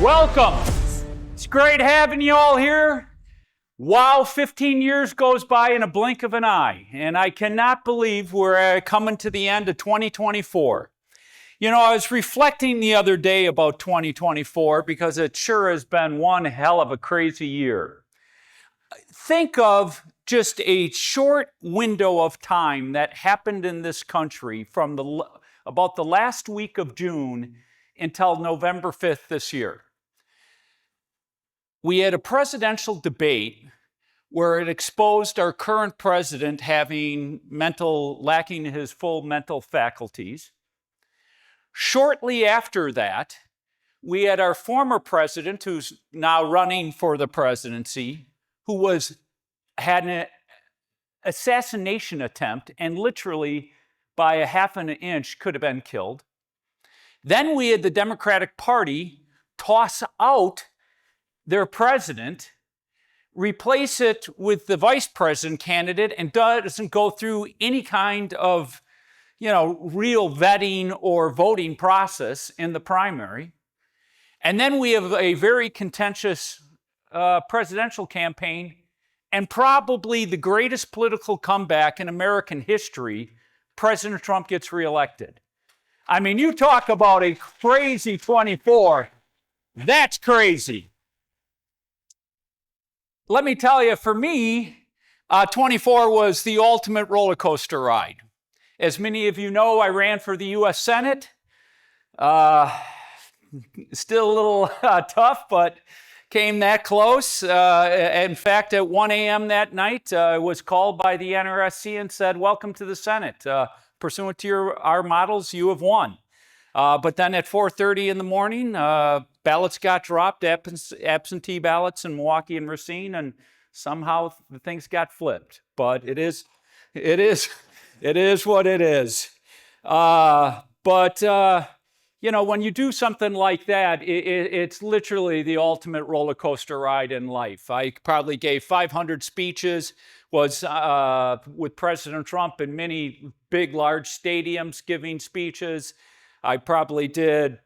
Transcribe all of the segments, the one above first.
Welcome. It's great having you all here. Wow, 15 years goes by in a blink of an eye, and I cannot believe we're coming to the end of 2024. You know, I was reflecting the other day about 2024 because it sure has been one hell of a crazy year. Think of just a short window of time that happened in this country from about the last week of June until November 5th this year. We had a presidential debate where it exposed our current president having lacking his full mental faculties. Shortly after that, we had our former president, who's now running for the presidency, who had an assassination attempt and literally by a half an inch could have been killed. Then we had the Democratic Party toss out their president, replace it with the vice president candidate, and doesn't go through any kind of, real vetting or voting process in the primary. And then we have a very contentious presidential campaign, and probably the greatest political comeback in American history. President Trump gets reelected. I mean, you talk about a crazy 24. That's crazy. Let me tell you, for me, 24 was the ultimate roller coaster ride. As many of you know, I ran for the U.S. Senate. Still a little tough, but came that close. In fact, at 1 a.m. that night, I was called by the NRSC and said, "Welcome to the Senate. Pursuant to our models, you have won." But then at 4:30 in the morning, ballots got dropped, absentee ballots in Milwaukee and Racine, and somehow the things got flipped. But it is what it is. When you do something like that, it's literally the ultimate roller coaster ride in life. I probably gave 500 speeches, was with President Trump in many big, large stadiums giving speeches. I probably did,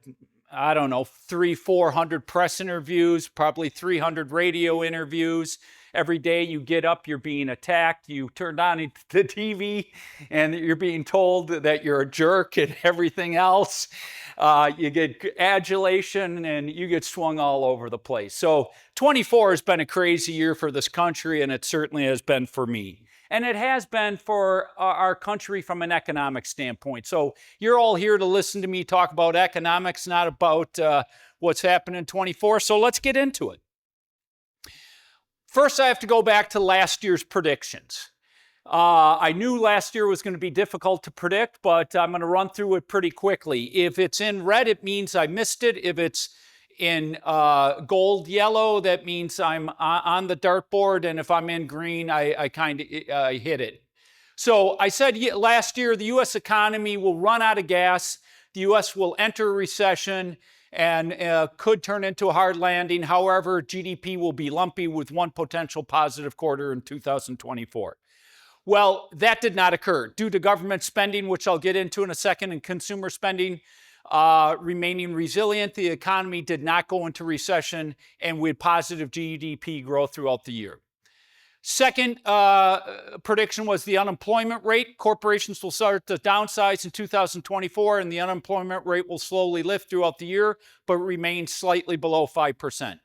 300-400 press interviews, probably 300 radio interviews. Every day you get up, you're being attacked. You turn on the TV and you're being told that you're a jerk and everything else. You get adulation and you get swung all over the place. So 24 has been a crazy year for this country, and it certainly has been for me. And it has been for our country from an economic standpoint. So you're all here to listen to me talk about economics, not about what's happened in 24. So let's get into it. First, I have to go back to last year's predictions. I knew last year was going to be difficult to predict, but I'm going to run through it pretty quickly. If it's in red, it means I missed it. If it's in gold yellow, that means I'm on the dartboard, and if I'm in green, I kind of hit it. So I said last year the U.S. economy will run out of gas, the U.S. will enter a recession, and could turn into a hard landing. However, GDP will be lumpy with one potential positive quarter in 2024. Well, that did not occur due to government spending, which I'll get into in a second, and consumer spending remaining resilient. The economy did not go into recession, and we had positive GDP growth throughout the year. Second prediction was the unemployment rate. Corporations will start to downsize in 2024, and the unemployment rate will slowly lift throughout the year, but remain slightly below 5%.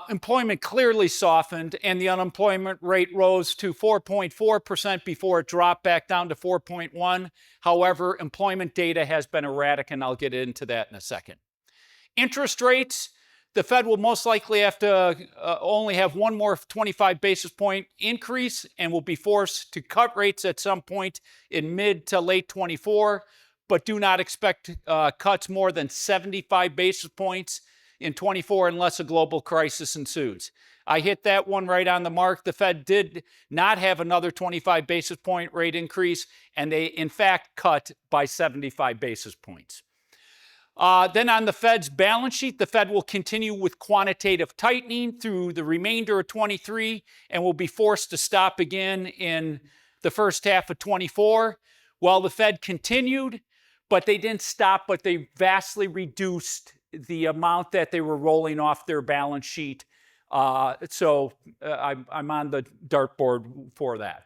Employment clearly softened, and the unemployment rate rose to 4.4% before it dropped back down to 4.1%. However, employment data has been erratic, and I'll get into that in a second. Interest rates. The Fed will most likely have to only have one more 25 basis point increase and will be forced to cut rates at some point in mid to late 24, but do not expect cuts more than 75 basis points in 24 unless a global crisis ensues. I hit that one right on the mark. The Fed did not have another 25 basis point rate increase, and they in fact cut by 75 basis points. Then on the Fed's balance sheet, the Fed will continue with quantitative tightening through the remainder of 23 and will be forced to stop again in the first half of 24. Well, the Fed continued, but they didn't stop, but they vastly reduced the amount that they were rolling off their balance sheet. So I'm on the dartboard for that.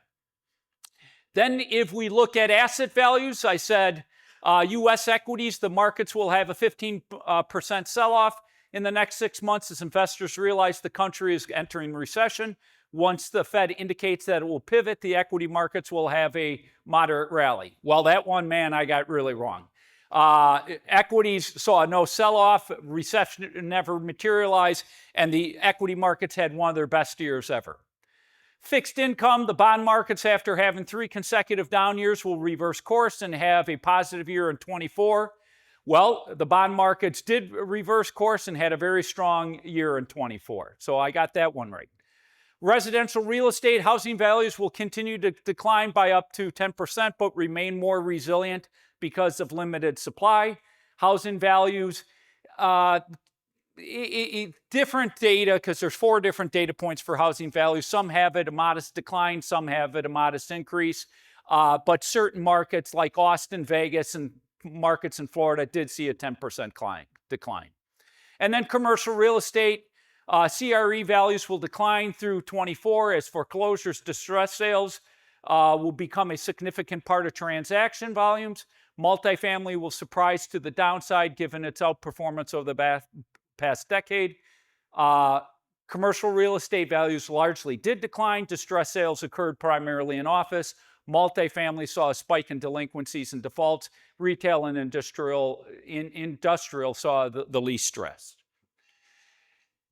Then if we look at asset values, I said U.S. equities, the markets will have a 15% sell-off in the next 6 months as investors realize the country is entering recession. Once the Fed indicates that it will pivot, the equity markets will have a moderate rally. Well, that one, man, I got really wrong. Equities saw no sell-off, recession never materialized, and the equity markets had one of their best years ever. Fixed income, the bond markets, after having 3 consecutive down years, will reverse course and have a positive year in 24. Well, the bond markets did reverse course and had a very strong year in 24. So I got that one right. Residential real estate, housing values will continue to decline by up to 10%, but remain more resilient because of limited supply. Housing values, different data, because there's 4 different data points for housing values. Some have it a modest decline, some have it a modest increase, but certain markets like Austin, Vegas, and markets in Florida did see a 10% decline. And then commercial real estate, CRE values will decline through 24 as foreclosures, distress sales will become a significant part of transaction volumes. Multifamily will surprise to the downside given its outperformance over the past decade. Commercial real estate values largely did decline. Distress sales occurred primarily in office. Multifamily saw a spike in delinquencies and defaults. Retail and industrial saw the least stress.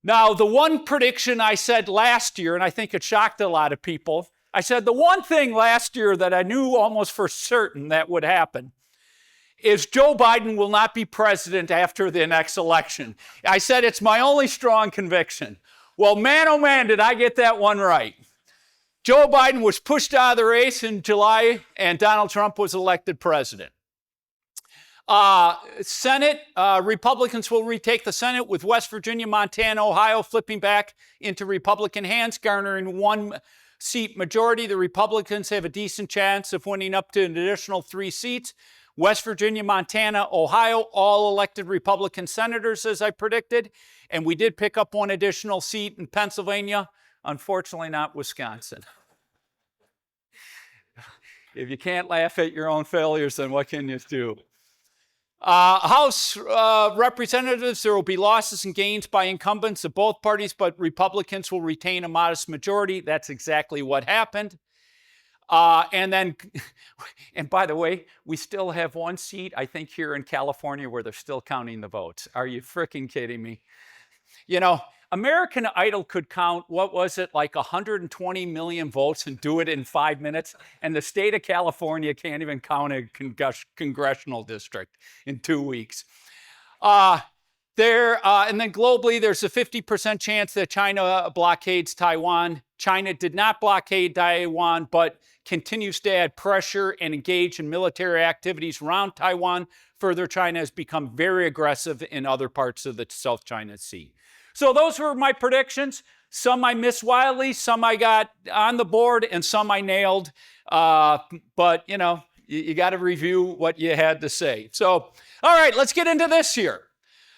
Now, the one prediction I said last year, and I think it shocked a lot of people, I said the one thing last year that I knew almost for certain that would happen is Joe Biden will not be president after the next election. I said it's my only strong conviction. Well, man, oh man, did I get that one right. Joe Biden was pushed out of the race in July, and Donald Trump was elected president. Senate, Republicans will retake the Senate with West Virginia, Montana, Ohio flipping back into Republican hands, garnering 1-seat majority. The Republicans have a decent chance of winning up to an additional 3 seats. West Virginia, Montana, Ohio, all elected Republican senators, as I predicted. And we did pick up 1 additional seat in Pennsylvania. Unfortunately, not Wisconsin. If you can't laugh at your own failures, then what can you do? House representatives, there will be losses and gains by incumbents of both parties, but Republicans will retain a modest majority. That's exactly what happened. And by the way, we still have 1 seat, I think, here in California where they're still counting the votes. Are you freaking kidding me? You know, American Idol could count, what was it, like 120 million votes and do it in 5 minutes, and the state of California can't even count a congressional district in 2 weeks. And then globally, there's a 50% chance that China blockades Taiwan. China did not blockade Taiwan, but continues to add pressure and engage in military activities around Taiwan. Further, China has become very aggressive in other parts of the South China Sea. So those were my predictions. Some I missed wildly, some I got on the board, and some I nailed. But, you know, you got to review what you had to say. So, all right, let's get into this year.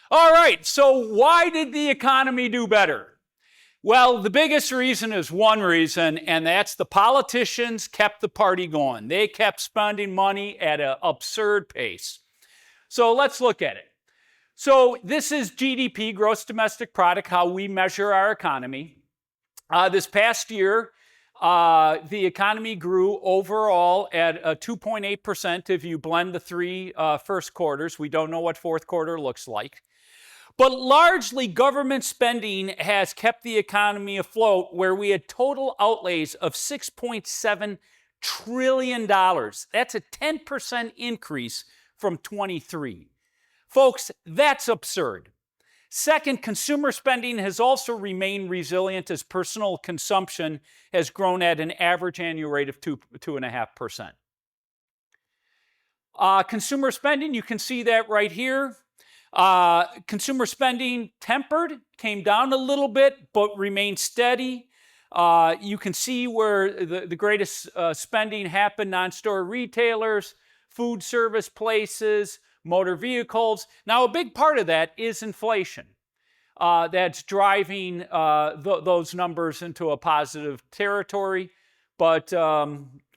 All right, so why did the economy do better? Well, the biggest reason is one reason, and that's the politicians kept the party going. They kept spending money at an absurd pace. So let's look at it. So this is GDP, gross domestic product, how we measure our economy. This past year, the economy grew overall at 2.8% if you blend the 3 first quarters. We don't know what fourth quarter looks like. But largely, government spending has kept the economy afloat, where we had total outlays of $6.7 trillion. That's a 10% increase from 23. Folks, that's absurd. Second, consumer spending has also remained resilient as personal consumption has grown at an average annual rate of 2.5%. Consumer spending, you can see that right here. Consumer spending tempered, came down a little bit, but remained steady. You can see where the greatest spending happened: non-store retailers, food service places, motor vehicles. Now, a big part of that is inflation. That's driving those numbers into a positive territory, but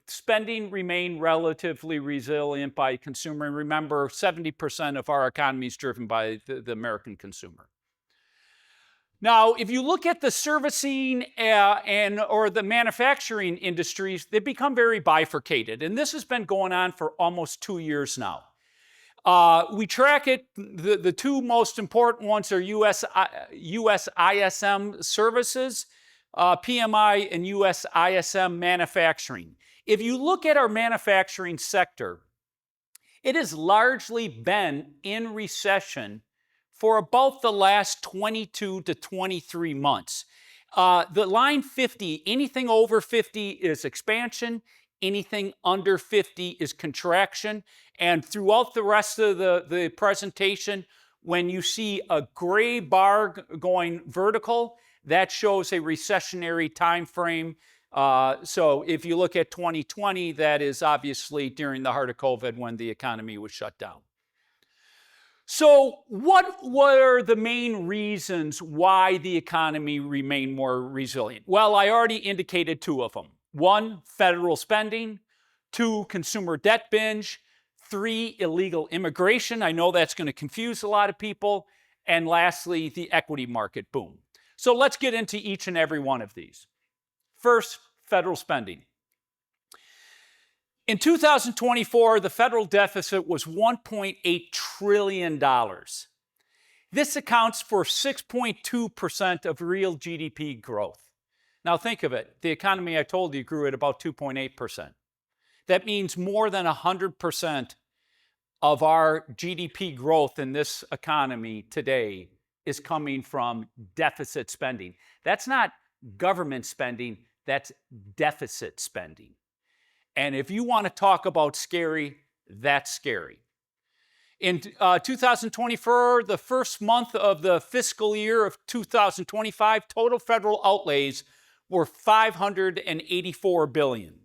spending remained relatively resilient by consumer. And remember, 70% of our economy is driven by the American consumer. Now, if you look at the servicing or the manufacturing industries, they've become very bifurcated. And this has been going on for almost 2 years now. We track it. The two most important ones are US ISM services, PMI, and US ISM manufacturing. If you look at our manufacturing sector, it has largely been in recession for about the last 22 to 23 months. The line 50, anything over 50 is expansion, anything under 50 is contraction. And throughout the rest of the presentation, when you see a gray bar going vertical, that shows a recessionary time frame. So if you look at 2020, that is obviously during the heart of COVID when the economy was shut down. So what were the main reasons why the economy remained more resilient? Well, I already indicated two of them. One, federal spending. Two, consumer debt binge. Three, illegal immigration. I know that's going to confuse a lot of people. And lastly, the equity market boom. So let's get into each and every one of these. First, federal spending. In 2024, the federal deficit was $1.8 trillion. This accounts for 6.2% of real GDP growth. Now think of it. The economy, I told you, grew at about 2.8%. That means more than 100% of our GDP growth in this economy today is coming from deficit spending. That's not government spending, that's deficit spending. And if you want to talk about scary, that's scary. In 2024, the first month of the fiscal year of 2025, total federal outlays were $584 billion.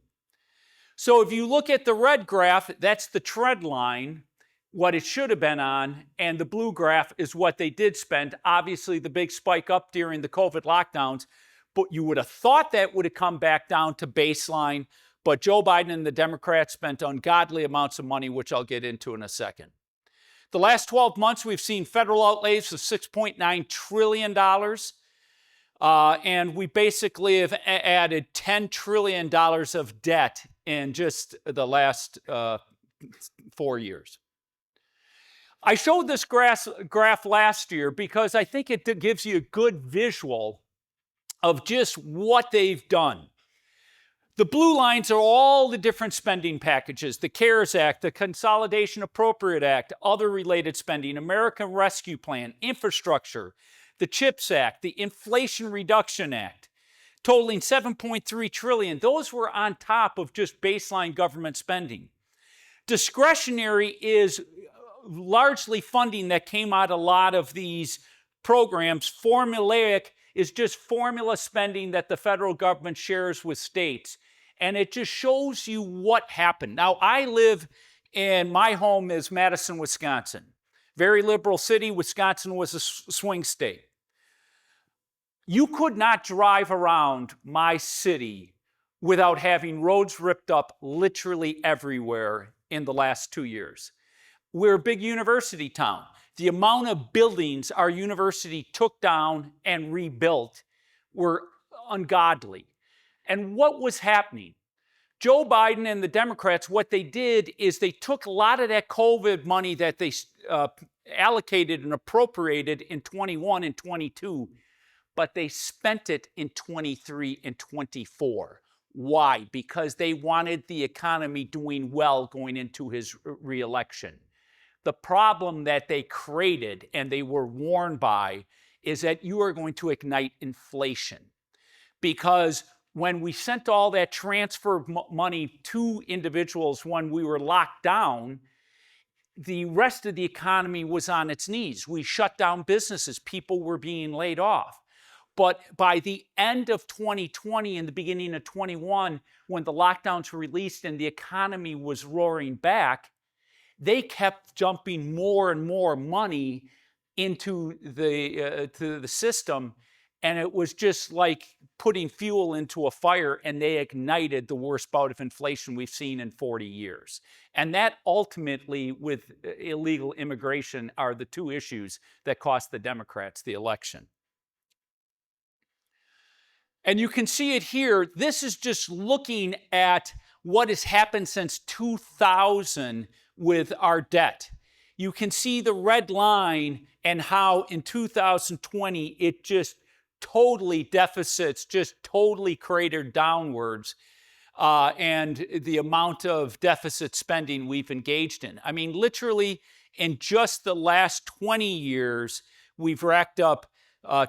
So if you look at the red graph, that's the trend line, what it should have been on, and the blue graph is what they did spend. Obviously, the big spike up during the COVID lockdowns, but you would have thought that would have come back down to baseline. But Joe Biden and the Democrats spent ungodly amounts of money, which I'll get into in a second. The last 12 months, we've seen federal outlays of $6.9 trillion. And we basically have added $10 trillion of debt in just the last 4 years. I showed this graph last year because I think it gives you a good visual of just what they've done. The blue lines are all the different spending packages: the CARES Act, the Consolidation Appropriate Act, other related spending, American Rescue Plan, infrastructure, the CHIPS Act, the Inflation Reduction Act, totaling $7.3 trillion. Those were on top of just baseline government spending. Discretionary is largely funding that came out of a lot of these programs. Formulaic is just formula spending that the federal government shares with states. And it just shows you what happened. Now, I live in, my home is Madison, Wisconsin. Very liberal city. Wisconsin was a swing state. You could not drive around my city without having roads ripped up literally everywhere in the last 2 years. We're a big university town. The amount of buildings our university took down and rebuilt were ungodly. And what was happening? Joe Biden and the Democrats, what they did is they took a lot of that COVID money that they allocated and appropriated in 21 and 22, but they spent it in 23 and 24. Why? Because they wanted the economy doing well going into his reelection. The problem that they created and they were warned by is that you are going to ignite inflation. Because when we sent all that transfer money to individuals when we were locked down, the rest of the economy was on its knees. We shut down businesses. People were being laid off. But by the end of 2020 and the beginning of 21, when the lockdowns were released and the economy was roaring back, they kept dumping more and more money into the system, and it was just like putting fuel into a fire, and they ignited the worst bout of inflation we've seen in 40 years. And that ultimately, with illegal immigration, are the two issues that cost the Democrats the election. And you can see it here. This is just looking at what has happened since 2000 with our debt. You can see the red line and how in 2020 it just totally deficits, just totally cratered downwards, and the amount of deficit spending we've engaged in. I mean, literally in just the last 20 years, we've racked up,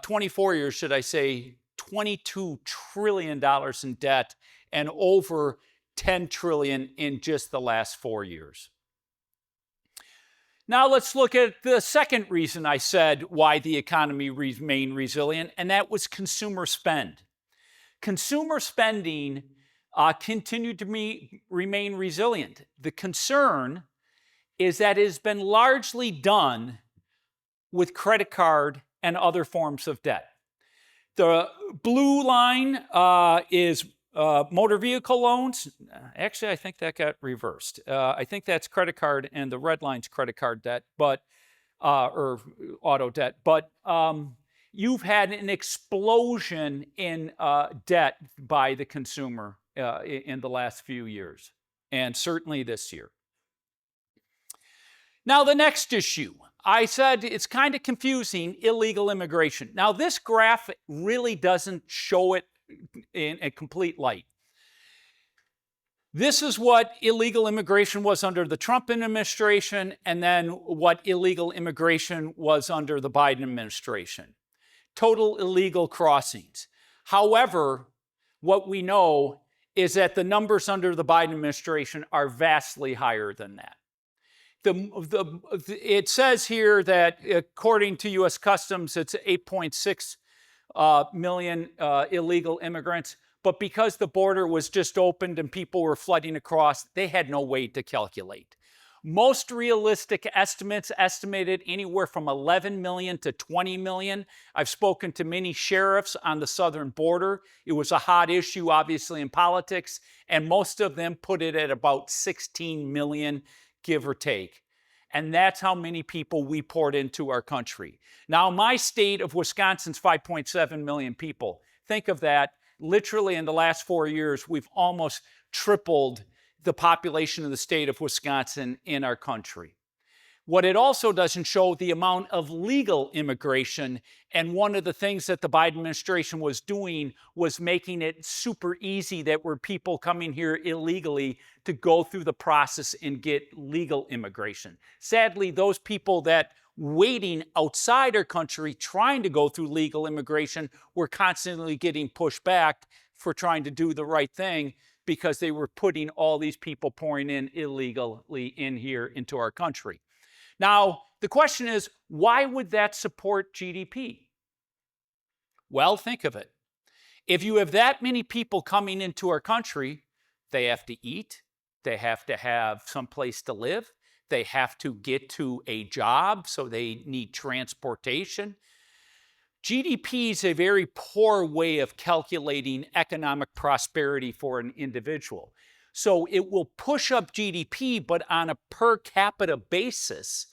24 years, should I say, $22 trillion in debt and over $10 trillion in just the last 4 years. Now let's look at the second reason I said why the economy remained resilient, and that was consumer spend. Consumer spending continued to remain resilient. The concern is that it has been largely done with credit card and other forms of debt. The blue line is motor vehicle loans. Actually, I think that got reversed. I think that's credit card, and the red line's credit card debt, but or auto debt. But you've had an explosion in debt by the consumer in the last few years, and certainly this year. Now, the next issue. I said it's kind of confusing, illegal immigration. Now, this graph really doesn't show it in a complete light. This is what illegal immigration was under the Trump administration, and then what illegal immigration was under the Biden administration. Total illegal crossings. However, what we know is that the numbers under the Biden administration are vastly higher than that. It says here that according to U.S. Customs, it's 8.6 million illegal immigrants. But because the border was just opened and people were flooding across, they had no way to calculate. Most realistic estimates estimated anywhere from 11 million to 20 million. I've spoken to many sheriffs on the southern border. It was a hot issue, obviously, in politics, and most of them put it at about 16 million, give or take. And that's how many people we poured into our country. Now, my state of Wisconsin's 5.7 million people. Think of that. Literally in the last 4 years, we've almost tripled the population of the state of Wisconsin in our country. What it also doesn't show the amount of legal immigration, and one of the things that the Biden administration was doing was making it super easy that were people coming here illegally to go through the process and get legal immigration. Sadly, those people that waiting outside our country trying to go through legal immigration were constantly getting pushed back for trying to do the right thing because they were putting all these people pouring in illegally in here into our country. Now, the question is, why would that support GDP? Well, think of it. If you have that many people coming into our country, they have to eat, they have to have some place to live, they have to get to a job, so they need transportation. GDP is a very poor way of calculating economic prosperity for an individual. So it will push up GDP, but on a per capita basis.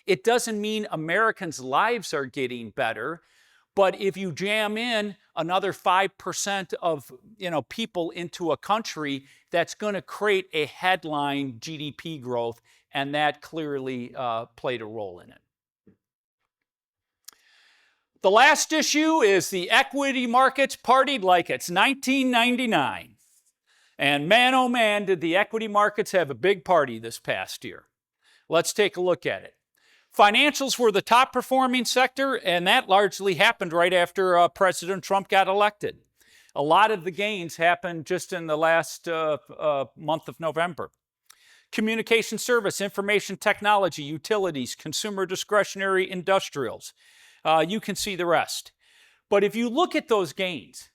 It doesn't mean Americans' lives are getting better, but if you jam in another 5% of people into a country, that's going to create a headline GDP growth, and that clearly played a role in it. The last issue is the equity markets partied like it's 1999. And man, oh man, did the equity markets have a big party this past year. Let's take a look at it. Financials were the top performing sector, and that largely happened right after President Trump got elected. A lot of the gains happened just in the last month of November. Communication service, information technology, utilities, consumer discretionary industrials. You can see the rest. But if you look at those gains,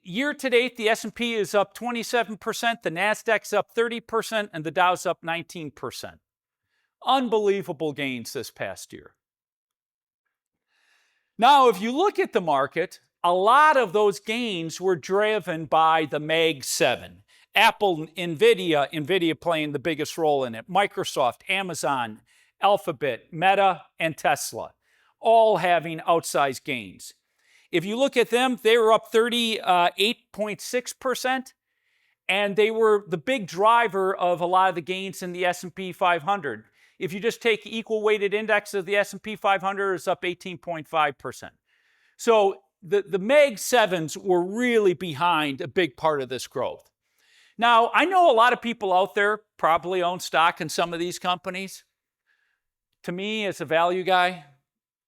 year to date, the S&P is up 27%, the NASDAQ's up 30%, and the Dow's up 19%. Unbelievable gains this past year. Now, if you look at the market, a lot of those gains were driven by the Mag 7. Apple, NVIDIA playing the biggest role in it, Microsoft, Amazon, Alphabet, Meta, and Tesla, all having outsized gains. If you look at them, they were up 38.6%, and they were the big driver of a lot of the gains in the S&P 500. If you just take equal weighted index of the S&P 500, it's up 18.5%. So the Mag 7s were really behind a big part of this growth. Now, I know a lot of people out there probably own stock in some of these companies. To me, as a value guy,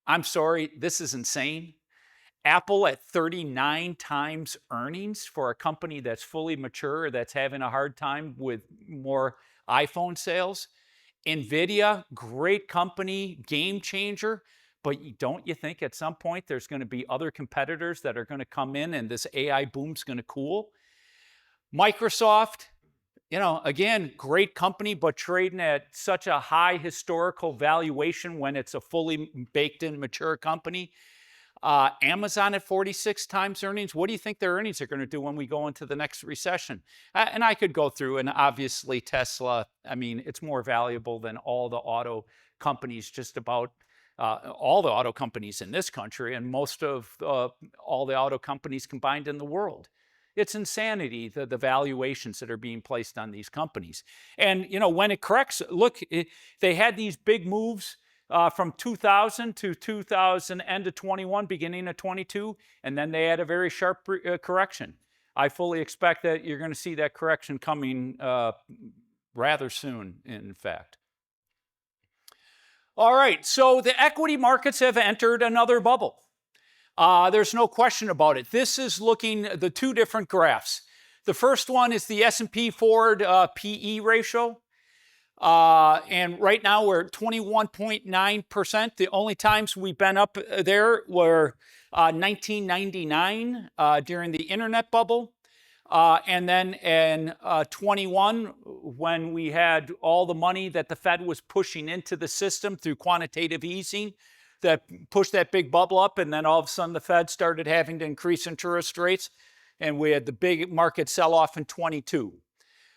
I'm sorry, this is insane. Apple at 39 times earnings for a company that's fully mature, that's having a hard time with more iPhone sales. NVIDIA, great company, game changer, but don't you think at some point there's going to be other competitors that are going to come in and this AI boom's going to cool? Microsoft, again, great company, but trading at such a high historical valuation when it's a fully baked-in, mature company. Amazon at 46 times earnings. What do you think their earnings are going to do when we go into the next recession? And I could go through, and obviously Tesla, it's more valuable than all the auto companies, just about all the auto companies in this country, and most of all the auto companies combined in the world. It's insanity, the valuations that are being placed on these companies. And, when it corrects, look, they had these big moves from 2000 to 2000, end of 21, beginning of 22, and then they had a very sharp correction. I fully expect that you're going to see that correction coming rather soon, in fact. All right, so the equity markets have entered another bubble. There's no question about it. This is looking at the two different graphs. The first one is the S&P Forward PE ratio. And right now we're at 21.9%. The only times we've been up there were 1999 during the internet bubble. And then in 21, when we had all the money that the Fed was pushing into the system through quantitative easing, that pushed that big bubble up, and then all of a sudden the Fed started having to increase interest rates, and we had the big market sell-off in 22.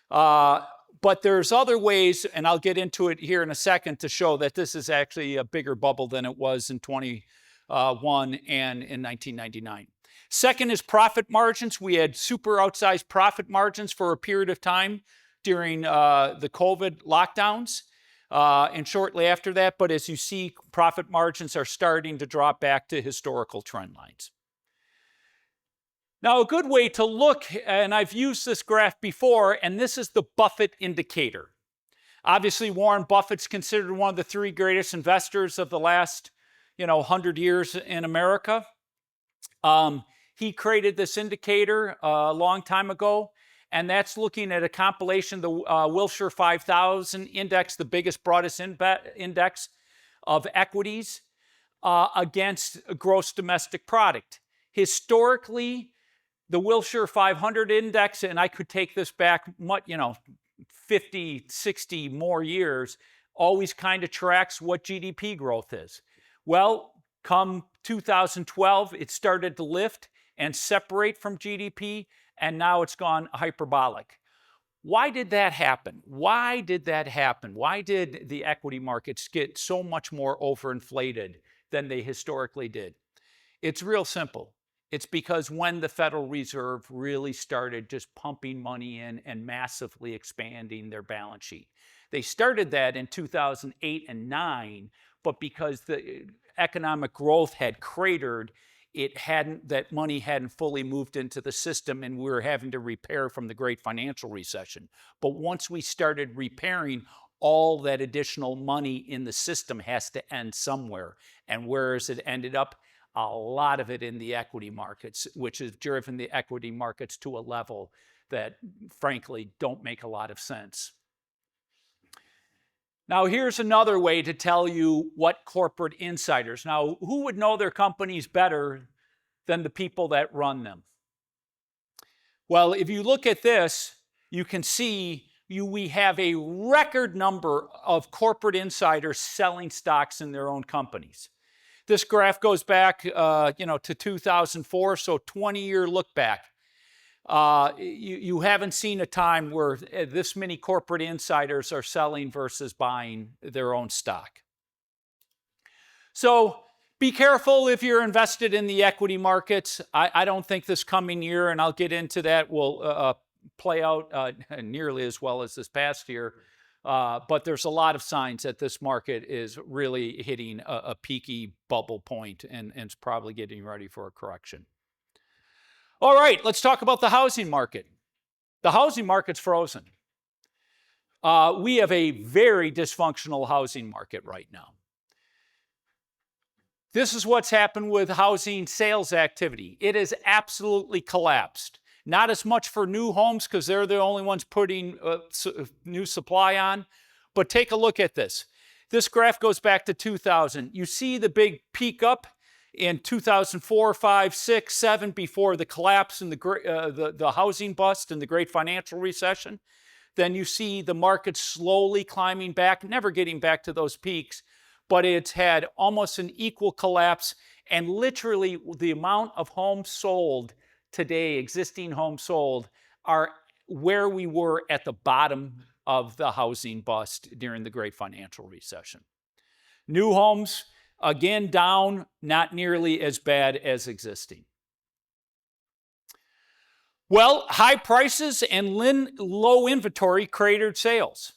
But there's other ways, and I'll get into it here in a second, to show that this is actually a bigger bubble than it was in 21 and in 1999. Second is profit margins. We had super outsized profit margins for a period of time during the COVID lockdowns and shortly after that. But as you see, profit margins are starting to drop back to historical trend lines. Now, a good way to look, and I've used this graph before, and this is the Buffett indicator. Obviously, Warren Buffett's considered one of the three greatest investors of the last, 100 years in America. He created this indicator a long time ago, and that's looking at a compilation of the Wilshire 5000 index, the biggest, broadest index of equities, against gross domestic product. Historically, the Wilshire 500 index, and I could take this back, 50, 60 more years, always kind of tracks what GDP growth is. Well, come 2012, it started to lift and separate from GDP, and now it's gone hyperbolic. Why did that happen? Why did that happen? Why did the equity markets get so much more overinflated than they historically did? It's real simple. It's because when the Federal Reserve really started just pumping money in and massively expanding their balance sheet. They started that in 2008 and 9, but because the economic growth had cratered, that money hadn't fully moved into the system, and we were having to repair from the great financial recession. But once we started repairing, all that additional money in the system has to end somewhere. And where has it ended up? A lot of it in the equity markets, which has driven the equity markets to a level that, frankly, don't make a lot of sense. Now, here's another way to tell you what corporate insiders. Now, who would know their companies better than the people that run them? Well, if you look at this, you can see we have a record number of corporate insiders selling stocks in their own companies. This graph goes back, to 2004, so 20-year look back. You haven't seen a time where this many corporate insiders are selling versus buying their own stock. So be careful if you're invested in the equity markets. I don't think this coming year, and I'll get into that, will play out nearly as well as this past year. But there's a lot of signs that this market is really hitting a peaky bubble point and it's probably getting ready for a correction. All right, let's talk about the housing market. The housing market's frozen. We have a very dysfunctional housing market right now. This is what's happened with housing sales activity. It has absolutely collapsed. Not as much for new homes because they're the only ones putting new supply on. But take a look at this. This graph goes back to 2000. You see the big peak up in 2004, 5, 6, 7 before the collapse and the housing bust and the great financial recession. Then you see the market slowly climbing back, never getting back to those peaks, but it's had almost an equal collapse. And literally the amount of homes sold today, existing homes sold, are where we were at the bottom of the housing bust during the great financial recession. New homes, again, down, not nearly as bad as existing. Well, high prices and low inventory cratered sales.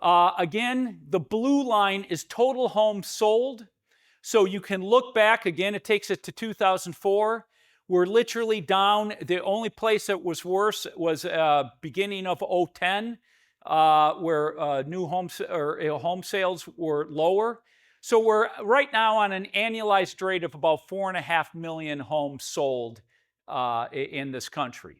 Again, the blue line is total homes sold. So you can look back, again, it takes it to 2004. We're literally down. The only place that was worse was beginning of 2010, where new homes or home sales were lower. So we're right now on an annualized rate of about 4.5 million homes sold in this country.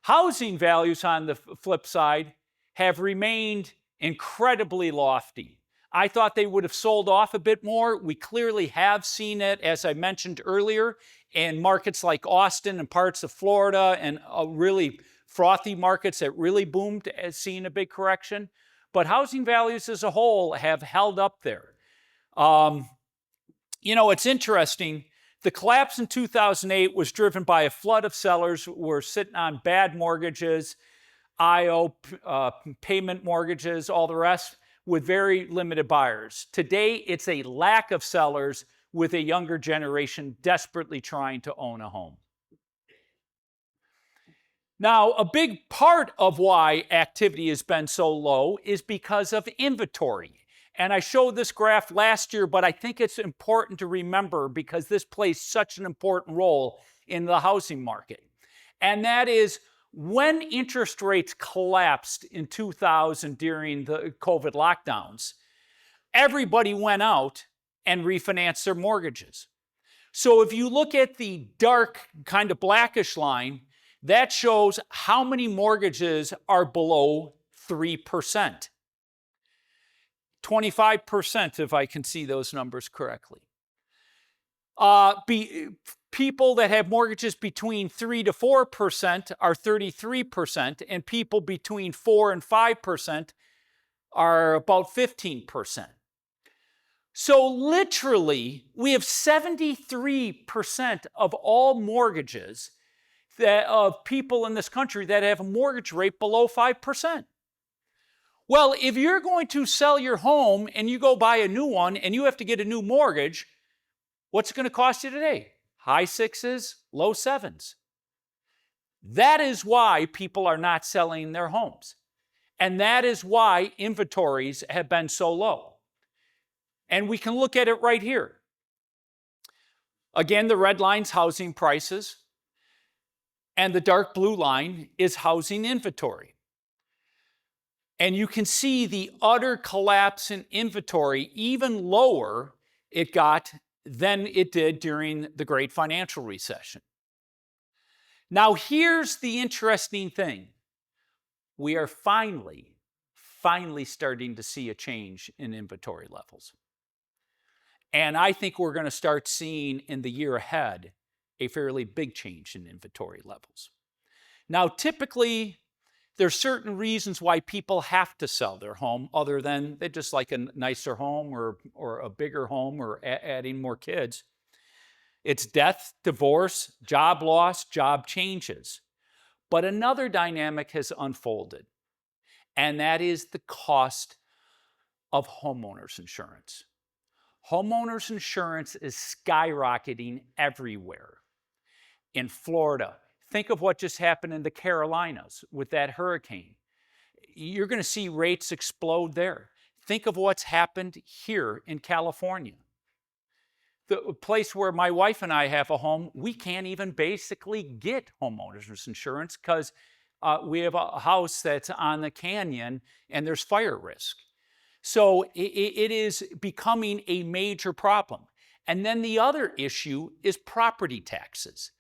Housing values, on the flip side, have remained incredibly lofty. I thought they would have sold off a bit more. We clearly have seen it, as I mentioned earlier, in markets like Austin and parts of Florida and really frothy markets that really boomed, as seeing a big correction. But housing values as a whole have held up there. It's interesting. The collapse in 2008 was driven by a flood of sellers who were sitting on bad mortgages, IO, payment mortgages, all the rest, with very limited buyers. Today, it's a lack of sellers with a younger generation desperately trying to own a home. Now, a big part of why activity has been so low is because of inventory. And I showed this graph last year, but I think it's important to remember because this plays such an important role in the housing market. And that is, when interest rates collapsed in 2000 during the COVID lockdowns, everybody went out and refinanced their mortgages. So if you look at the dark kind of blackish line, that shows how many mortgages are below 3%. 25%, if I can see those numbers correctly. People that have mortgages between 3 to 4% are 33%, and people between 4 and 5% are about 15%. So literally, we have 73% of all mortgages of people in this country that have a mortgage rate below 5%. Well, if you're going to sell your home and you go buy a new one and you have to get a new mortgage, what's it going to cost you today? High 6s, low 7s. That is why people are not selling their homes. And that is why inventories have been so low. And we can look at it right here. Again, the red line's housing prices, and the dark blue line is housing inventory. And you can see the utter collapse in inventory, even lower it got than it did during the great financial recession. Now, here's the interesting thing. We are finally starting to see a change in inventory levels. And I think we're going to start seeing in the year ahead a fairly big change in inventory levels. Now, typically, there's certain reasons why people have to sell their home other than they just like a nicer home or a bigger home or adding more kids. It's death, divorce, job loss, job changes. But another dynamic has unfolded, and that is the cost of homeowners insurance. Homeowners insurance is skyrocketing everywhere. In Florida, think of what just happened in the Carolinas with that hurricane. You're going to see rates explode there. Think of what's happened here in California. The place where my wife and I have a home, we can't even basically get homeowners insurance because we have a house that's on the canyon and there's fire risk. So it is becoming a major problem. And then the other issue is property taxes.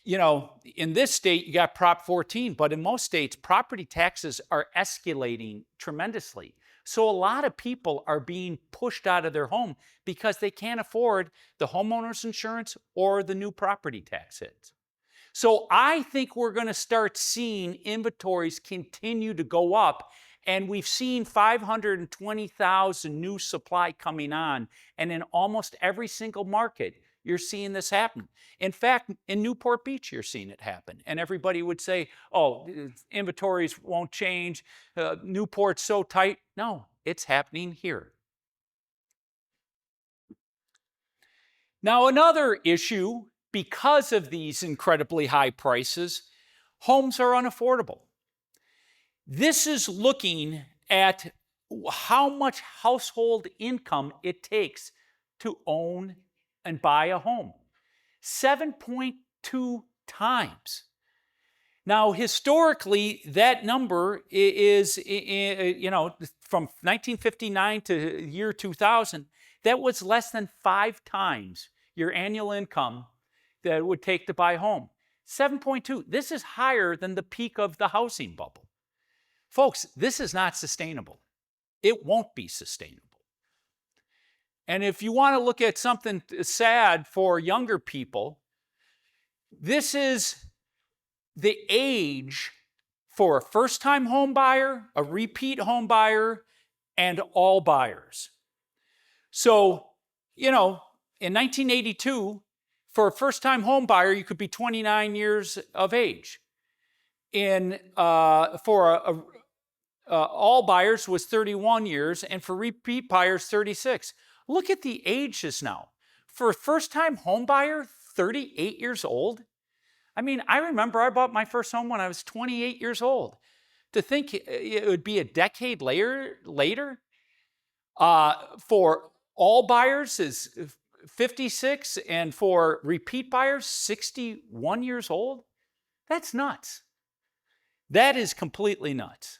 You know, in this state, you got Prop 14, but in most states, property taxes are escalating tremendously. So a lot of people are being pushed out of their home because they can't afford the homeowner's insurance or the new property tax hits. So I think we're going to start seeing inventories continue to go up. And we've seen 520,000 new supply coming on. And in almost every single market, you're seeing this happen. In fact, in Newport Beach, you're seeing it happen. And everybody would say, oh, inventories won't change. Newport's so tight. No, it's happening here. Now, another issue, because of these incredibly high prices, homes are unaffordable. This is looking at how much household income it takes to own and buy a home. 7.2 times. Now, historically, that number is, you know, from 1959 to year 2000, that was less than 5 times your annual income that it would take to buy a home. 7.2. This is higher than the peak of the housing bubble. Folks, this is not sustainable. It won't be sustainable. And if you want to look at something sad for younger people, this is the age for a first-time home buyer, a repeat home buyer, and all buyers. So, you know, in 1982, for a first-time home buyer, you could be 29 years of age. For all buyers was 31 years, and for repeat buyers, 36. Look at the ages now. For a first-time home buyer, 38 years old. I mean, I remember I bought my first home when I was 28 years old. To think it would be a decade later for all buyers is 56, and for repeat buyers, 61 years old. That's nuts. That is completely nuts.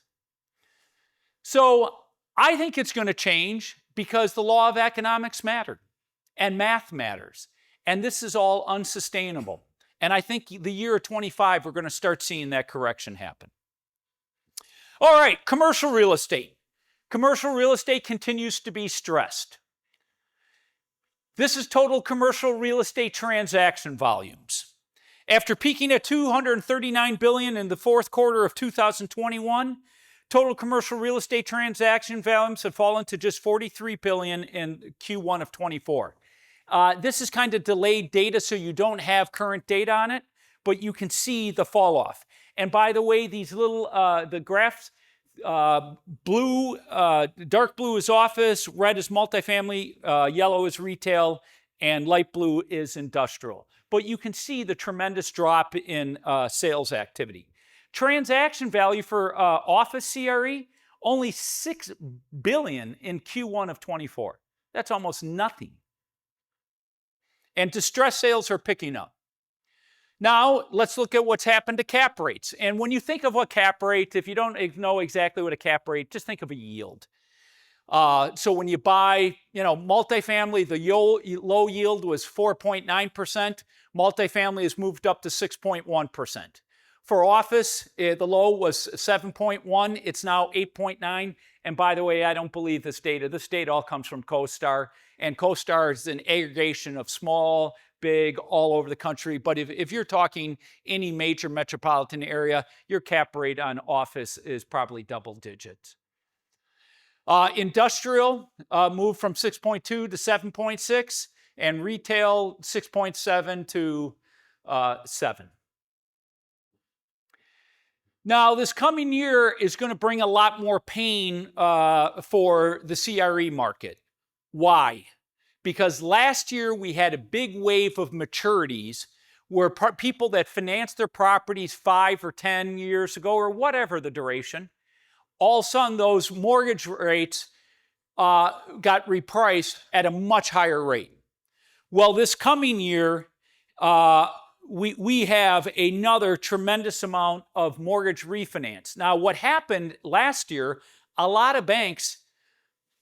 So I think it's going to change because the law of economics mattered and math matters. And this is all unsustainable. And I think the year of 25, we're going to start seeing that correction happen. All right, commercial real estate. Commercial real estate continues to be stressed. This is total commercial real estate transaction volumes. After peaking at $239 billion in the fourth quarter of 2021, total commercial real estate transaction volumes have fallen to just $43 billion in Q1 of 24. This is kind of delayed data, so you don't have current data on it, but you can see the fall off. And by the way, these little, the graphs, blue, dark blue is office, red is multifamily, yellow is retail, and light blue is industrial. But you can see the tremendous drop in sales activity. Transaction value for office CRE, only $6 billion in Q1 of 24. That's almost nothing. And distressed sales are picking up. Now, let's look at what's happened to cap rates. And when you think of a cap rate, if you don't know exactly what a cap rate, just think of a yield. So when you buy, you know, multifamily, the low yield was 4.9%. Multifamily has moved up to 6.1%. For office, the low was 7.1. It's now 8.9. And by the way, I don't believe this data. This data all comes from CoStar. And CoStar is an aggregation of small big all over the country. But if you're talking any major metropolitan area, your cap rate on office is probably double digits. Industrial moved from 6.2 to 7.6, and retail 6.7 to 7. Now, this coming year is going to bring a lot more pain for the CRE market. Why? Because last year we had a big wave of maturities where people that financed their properties 5 or 10 years ago, or whatever the duration, all of a sudden those mortgage rates got repriced at a much higher rate. Well, this coming year, we have another tremendous amount of mortgage refinance. Now, what happened last year, a lot of banks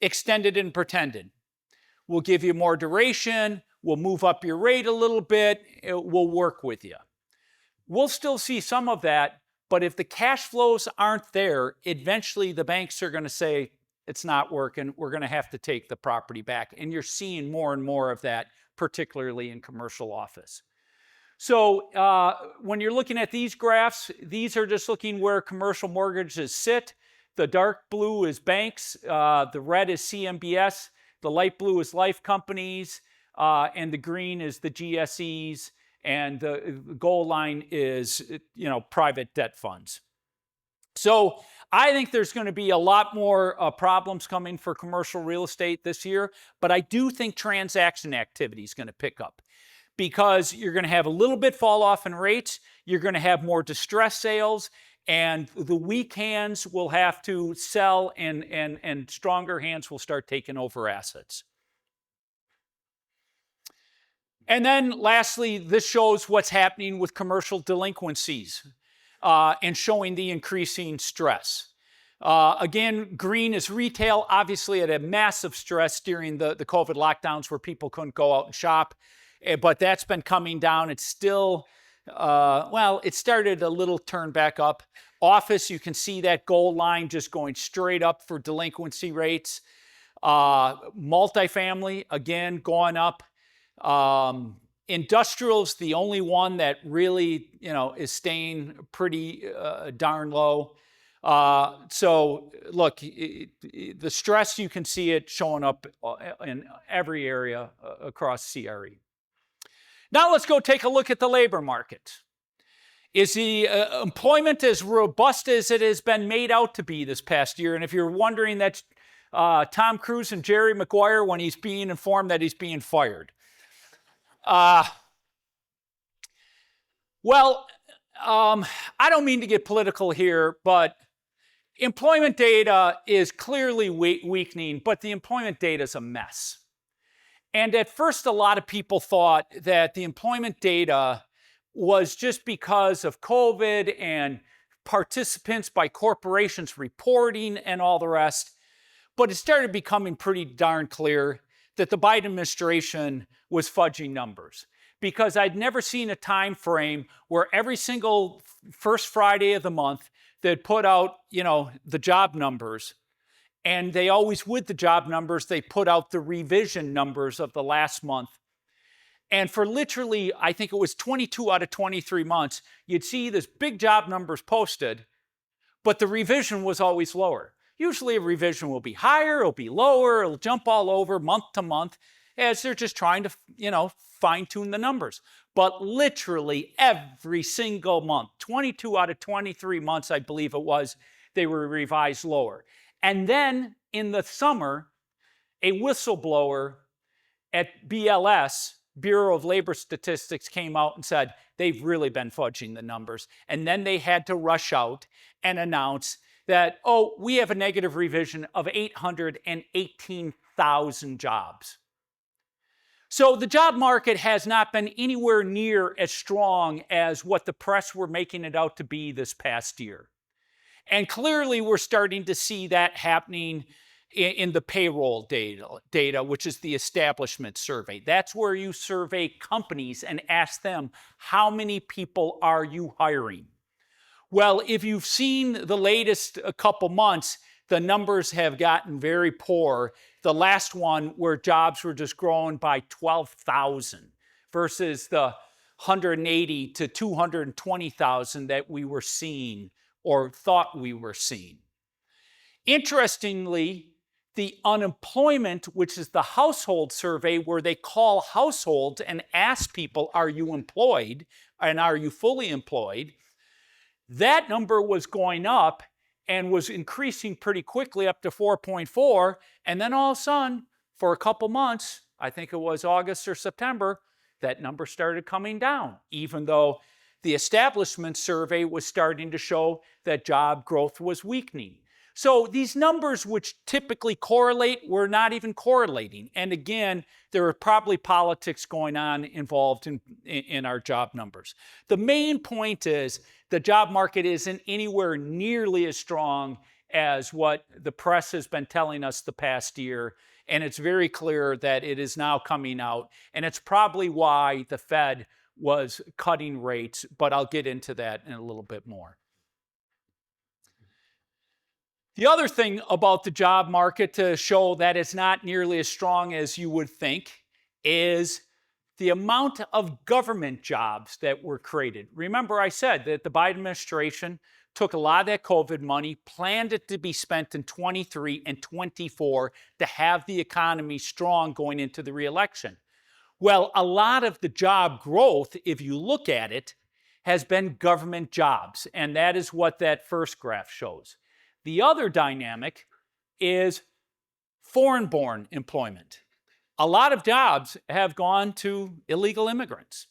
extended and pretended. We'll give you more duration, we'll move up your rate a little bit, we'll work with you. We'll still see some of that, but if the cash flows aren't there, eventually the banks are going to say, it's not working, we're going to have to take the property back. And you're seeing more and more of that, particularly in commercial office. So when you're looking at these graphs, these are just looking where commercial mortgages sit. The dark blue is banks, the red is CMBS, the light blue is life companies, and the green is the GSEs, and the gold line is, private debt funds. So I think there's going to be a lot more problems coming for commercial real estate this year, but I do think transaction activity is going to pick up because you're going to have a little bit fall off in rates, you're going to have more distress sales, and the weak hands will have to sell, and stronger hands will start taking over assets. And then lastly, this shows what's happening with commercial delinquencies and showing the increasing stress. Again, green is retail, obviously at a massive stress during the COVID lockdowns where people couldn't go out and shop, but that's been coming down. It's still, it started a little turn back up. Office, you can see that gold line just going straight up for delinquency rates. Multifamily, again, going up. Industrial's the only one that really, is staying pretty darn low. So look, the stress, you can see it showing up in every area across CRE. Now let's go take a look at the labor market. Is the employment as robust as it has been made out to be this past year? And if you're wondering, that's Tom Cruise and Jerry Maguire when he's being informed that he's being fired. I don't mean to get political here, but employment data is clearly weakening, but the employment data is a mess. And at first, a lot of people thought that the employment data was just because of COVID and participants by corporations reporting and all the rest. But it started becoming pretty darn clear that the Biden administration was fudging numbers, because I'd never seen a time frame where every single first Friday of the month they'd put out, the job numbers, and they always, with the job numbers, they put out the revision numbers of the last month. And for literally, I think it was 22 out of 23 months, you'd see this big job numbers posted, but the revision was always lower. Usually a revision will be higher, it'll be lower, it'll jump all over month to month as they're just trying to, fine-tune the numbers. But literally every single month, 22 out of 23 months, I believe it was, they were revised lower. And then in the summer, a whistleblower at BLS, Bureau of Labor Statistics, came out and said they've really been fudging the numbers. And then they had to rush out and announce that, we have a negative revision of 818,000 jobs. So the job market has not been anywhere near as strong as what the press were making it out to be this past year. And clearly we're starting to see that happening in the payroll data, which is the establishment survey. That's where you survey companies and ask them, how many people are you hiring? Well, if you've seen the latest couple months, the numbers have gotten very poor. The last one where jobs were just growing by 12,000 versus the 180 to 220,000 that we were seeing or thought we were seeing. Interestingly, the unemployment, which is the household survey where they call households and ask people, are you employed and are you fully employed? That number was going up and was increasing pretty quickly up to 4.4. And then all of a sudden, for a couple months, I think it was August or September, that number started coming down, even though the establishment survey was starting to show that job growth was weakening. So these numbers, which typically correlate, were not even correlating. And again, there are probably politics going on involved in our job numbers. The main point is the job market isn't anywhere nearly as strong as what the press has been telling us the past year. And it's very clear that it is now coming out. And it's probably why the Fed was cutting rates, but I'll get into that in a little bit more. The other thing about the job market to show that it's not nearly as strong as you would think is the amount of government jobs that were created. Remember, I said that the Biden administration took a lot of that COVID money, planned it to be spent in 23 and 24 to have the economy strong going into the re-election. Well, a lot of the job growth, if you look at it, has been government jobs, and that is what that first graph shows. The other dynamic is foreign-born employment. A lot of jobs have gone to illegal immigrants.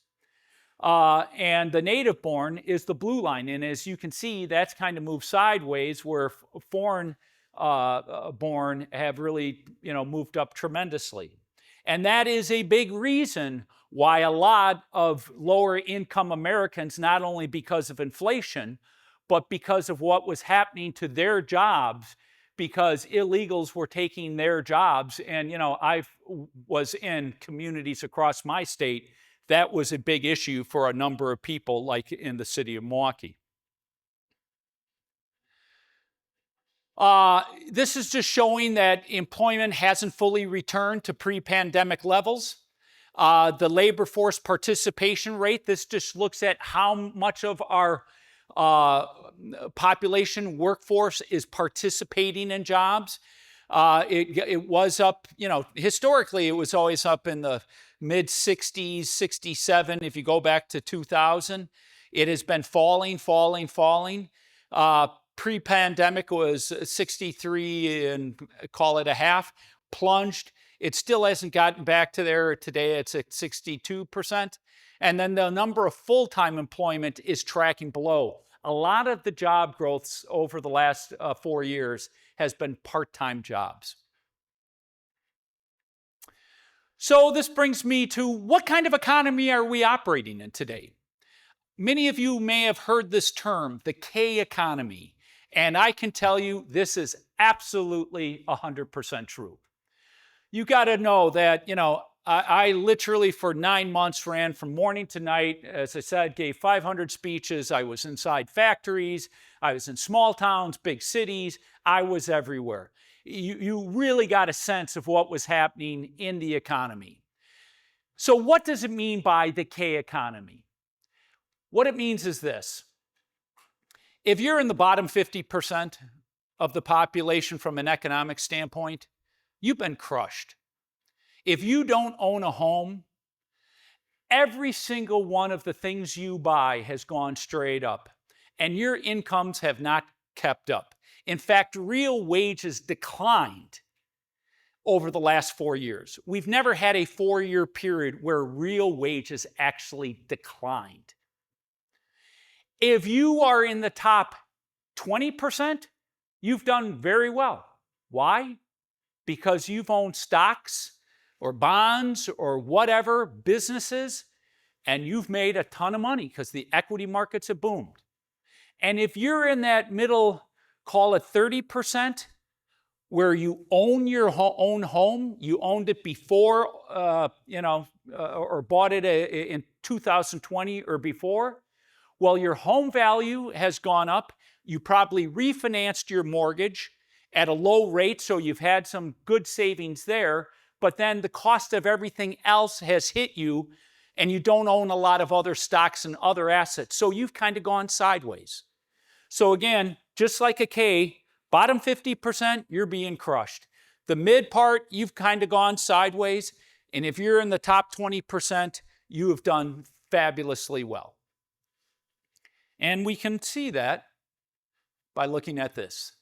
And the native-born is the blue line. And as you can see, that's kind of moved sideways where foreign-born have really moved up tremendously. And that is a big reason why a lot of lower-income Americans, not only because of inflation, but because of what was happening to their jobs, because illegals were taking their jobs. And, I was in communities across my state. That was a big issue for a number of people, like in the city of Milwaukee. This is just showing that employment hasn't fully returned to pre-pandemic levels. The labor force participation rate, this just looks at how much of our population workforce is participating in jobs. It was up, historically it was always up in the mid 60s, 67. If you go back to 2000, it has been falling. Pre-pandemic was 63 and call it a half, plunged. It still hasn't gotten back to there. Today it's at 62%. And then the number of full-time employment is tracking below. A lot of the job growths over the last 4 years has been part-time jobs. So this brings me to what kind of economy are we operating in today? Many of you may have heard this term, the K economy. And I can tell you this is absolutely 100% true. You got to know that, I literally for 9 months ran from morning to night. As I said, gave 500 speeches. I was inside factories. I was in small towns, big cities. I was everywhere. You really got a sense of what was happening in the economy. So what does it mean by the K economy? What it means is this. If you're in the bottom 50% of the population from an economic standpoint, you've been crushed. If you don't own a home, every single one of the things you buy has gone straight up, and your incomes have not kept up. In fact, real wages declined over the last 4 years. We've never had a 4-year period where real wages actually declined. If you are in the top 20%, you've done very well. Why? Because you've owned stocks or bonds or whatever, businesses, and you've made a ton of money because the equity markets have boomed. And if you're in that middle, call it 30%, where you own your own home, you owned it before, or bought it in 2020 or before, well, your home value has gone up. You probably refinanced your mortgage at a low rate, so you've had some good savings there. But then the cost of everything else has hit you, and you don't own a lot of other stocks and other assets. So you've kind of gone sideways. So again, just like a K, bottom 50%, you're being crushed. The mid part, you've kind of gone sideways. And if you're in the top 20%, you have done fabulously well. And we can see that by looking at this.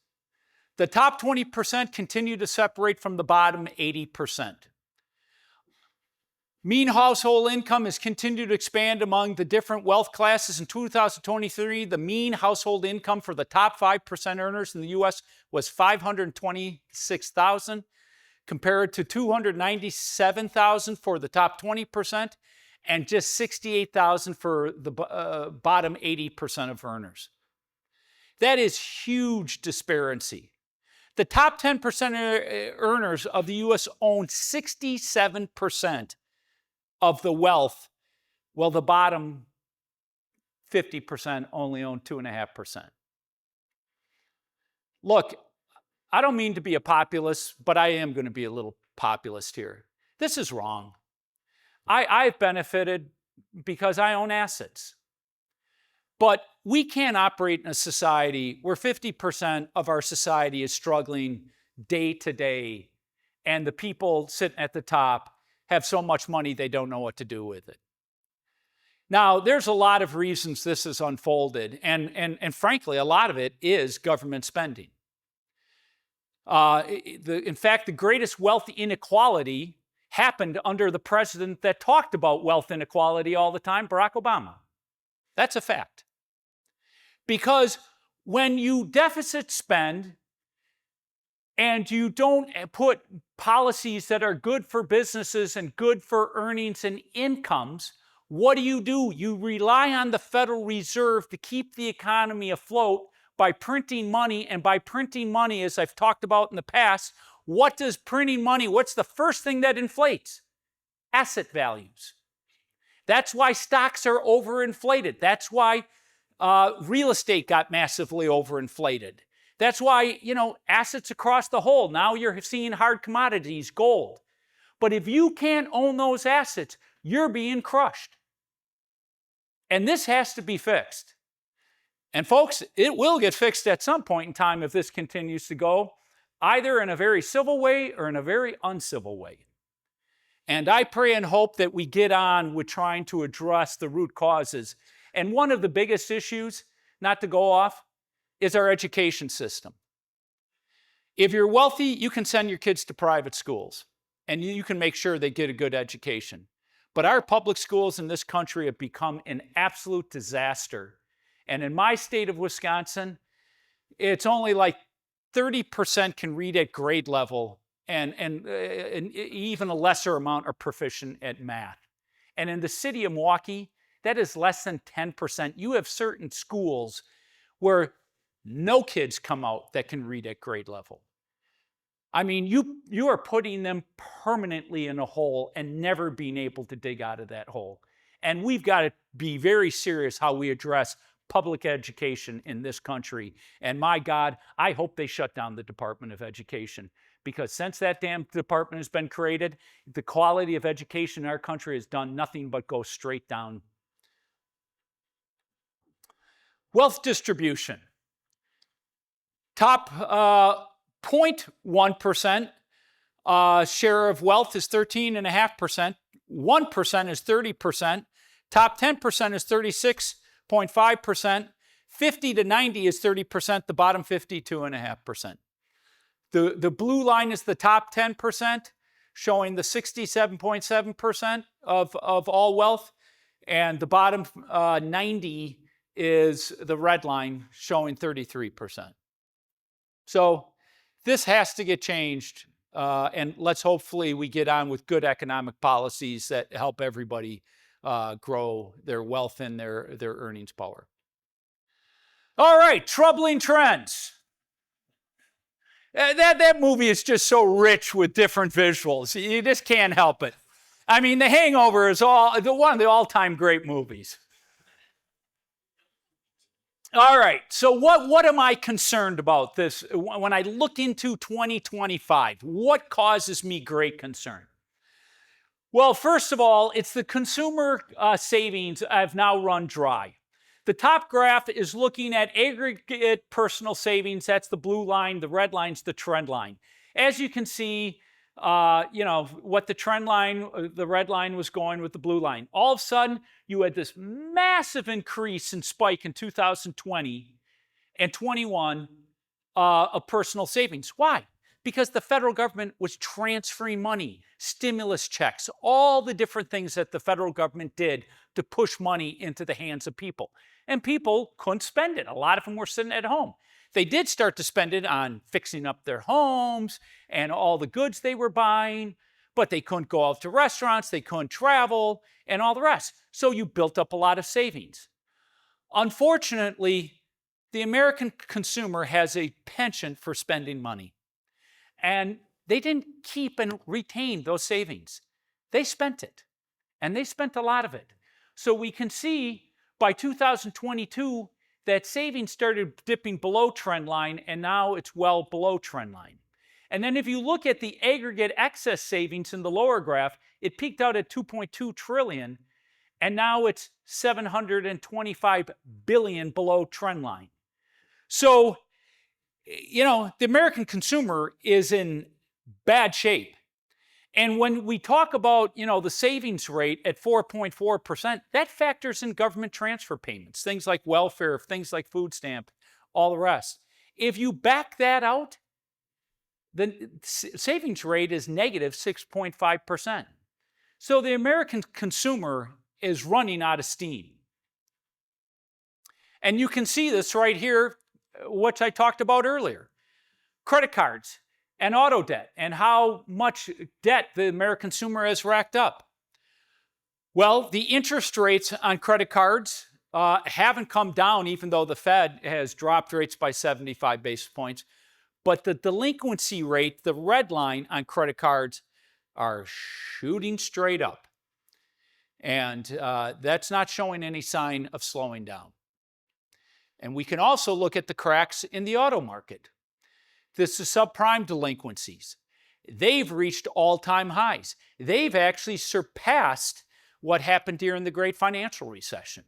The top 20% continue to separate from the bottom 80%. Mean household income has continued to expand among the different wealth classes. In 2023, the mean household income for the top 5% earners in the U.S. was $526,000, compared to $297,000 for the top 20% and just $68,000 for the bottom 80% of earners. That is huge disparity. The top 10% earners of the U.S. own 67% of the wealth, while the bottom 50% only own 2.5%. Look, I don't mean to be a populist, but I am going to be a little populist here. This is wrong. I've benefited because I own assets. But we can't operate in a society where 50% of our society is struggling day to day, and the people sitting at the top have so much money they don't know what to do with it. Now, there's a lot of reasons this has unfolded, and frankly, a lot of it is government spending. In fact, the greatest wealth inequality happened under the president that talked about wealth inequality all the time, Barack Obama. That's a fact. Because when you deficit spend and you don't put policies that are good for businesses and good for earnings and incomes, what do? You rely on the Federal Reserve to keep the economy afloat by printing money. And by printing money, as I've talked about in the past, what does printing money, what's the first thing that inflates? Asset values. That's why stocks are overinflated. That's why real estate got massively overinflated. That's why, assets across the whole. Now you're seeing hard commodities, gold. But if you can't own those assets, you're being crushed. And this has to be fixed. And folks, it will get fixed at some point in time if this continues to go, either in a very civil way or in a very uncivil way. And I pray and hope that we get on with trying to address the root causes. And one of the biggest issues, not to go off, is our education system. If you're wealthy, you can send your kids to private schools, and you can make sure they get a good education. But our public schools in this country have become an absolute disaster. And in my state of Wisconsin, it's only like 30% can read at grade level, and even a lesser amount are proficient at math. And in the city of Milwaukee, that is less than 10%. You have certain schools where no kids come out that can read at grade level. I mean, you are putting them permanently in a hole and never being able to dig out of that hole. And we've got to be very serious how we address public education in this country. And my God, I hope they shut down the Department of Education, because since that damn department has been created, the quality of education in our country has done nothing but go straight down. Wealth distribution. Top 0.1% share of wealth is 13.5%. 1% is 30%. Top 10% is 36.5%. 50 to 90 is 30%. The bottom 50, 2.5%. The blue line is the top 10%, showing the 67.7% of all wealth. And the bottom 90 is the red line, showing 33%. So this has to get changed, and let's hopefully we get on with good economic policies that help everybody grow their wealth and their earnings power. All right, troubling trends. That movie is just so rich with different visuals. You just can't help it. I mean, The Hangover is one of the all-time great movies. All right, so what am I concerned about this when I look into 2025? What causes me great concern? Well, first of all, it's the consumer savings have now run dry. The top graph is looking at aggregate personal savings. That's the blue line. The red line's the trend line. As you can see, what the trend line, the red line was going with the blue line. All of a sudden, you had this massive increase and spike in 2020 and 21 of personal savings. Why? Because the federal government was transferring money, stimulus checks, all the different things that the federal government did to push money into the hands of people. And people couldn't spend it. A lot of them were sitting at home. They did start to spend it on fixing up their homes and all the goods they were buying, but they couldn't go out to restaurants, they couldn't travel, and all the rest. So you built up a lot of savings. Unfortunately, the American consumer has a penchant for spending money. And they didn't keep and retain those savings. They spent it, and they spent a lot of it. So we can see by 2022 that savings started dipping below trend line, and now it's well below trend line. And then if you look at the aggregate excess savings in the lower graph, it peaked out at 2.2 trillion, and now it's 725 billion below trend line. So the American consumer is in bad shape. And when we talk about, the savings rate at 4.4%, that factors in government transfer payments, things like welfare, things like food stamp, all the rest. If you back that out, the savings rate is negative 6.5%. So the American consumer is running out of steam. And you can see this right here, which I talked about earlier. Credit cards and auto debt and how much debt the American consumer has racked up. Well, the interest rates on credit cards haven't come down, even though the Fed has dropped rates by 75 basis points. But the delinquency rate, the red line on credit cards, are shooting straight up. And that's not showing any sign of slowing down. And we can also look at the cracks in the auto market. This is subprime delinquencies. They've reached all-time highs. They've actually surpassed what happened during the Great Financial Recession.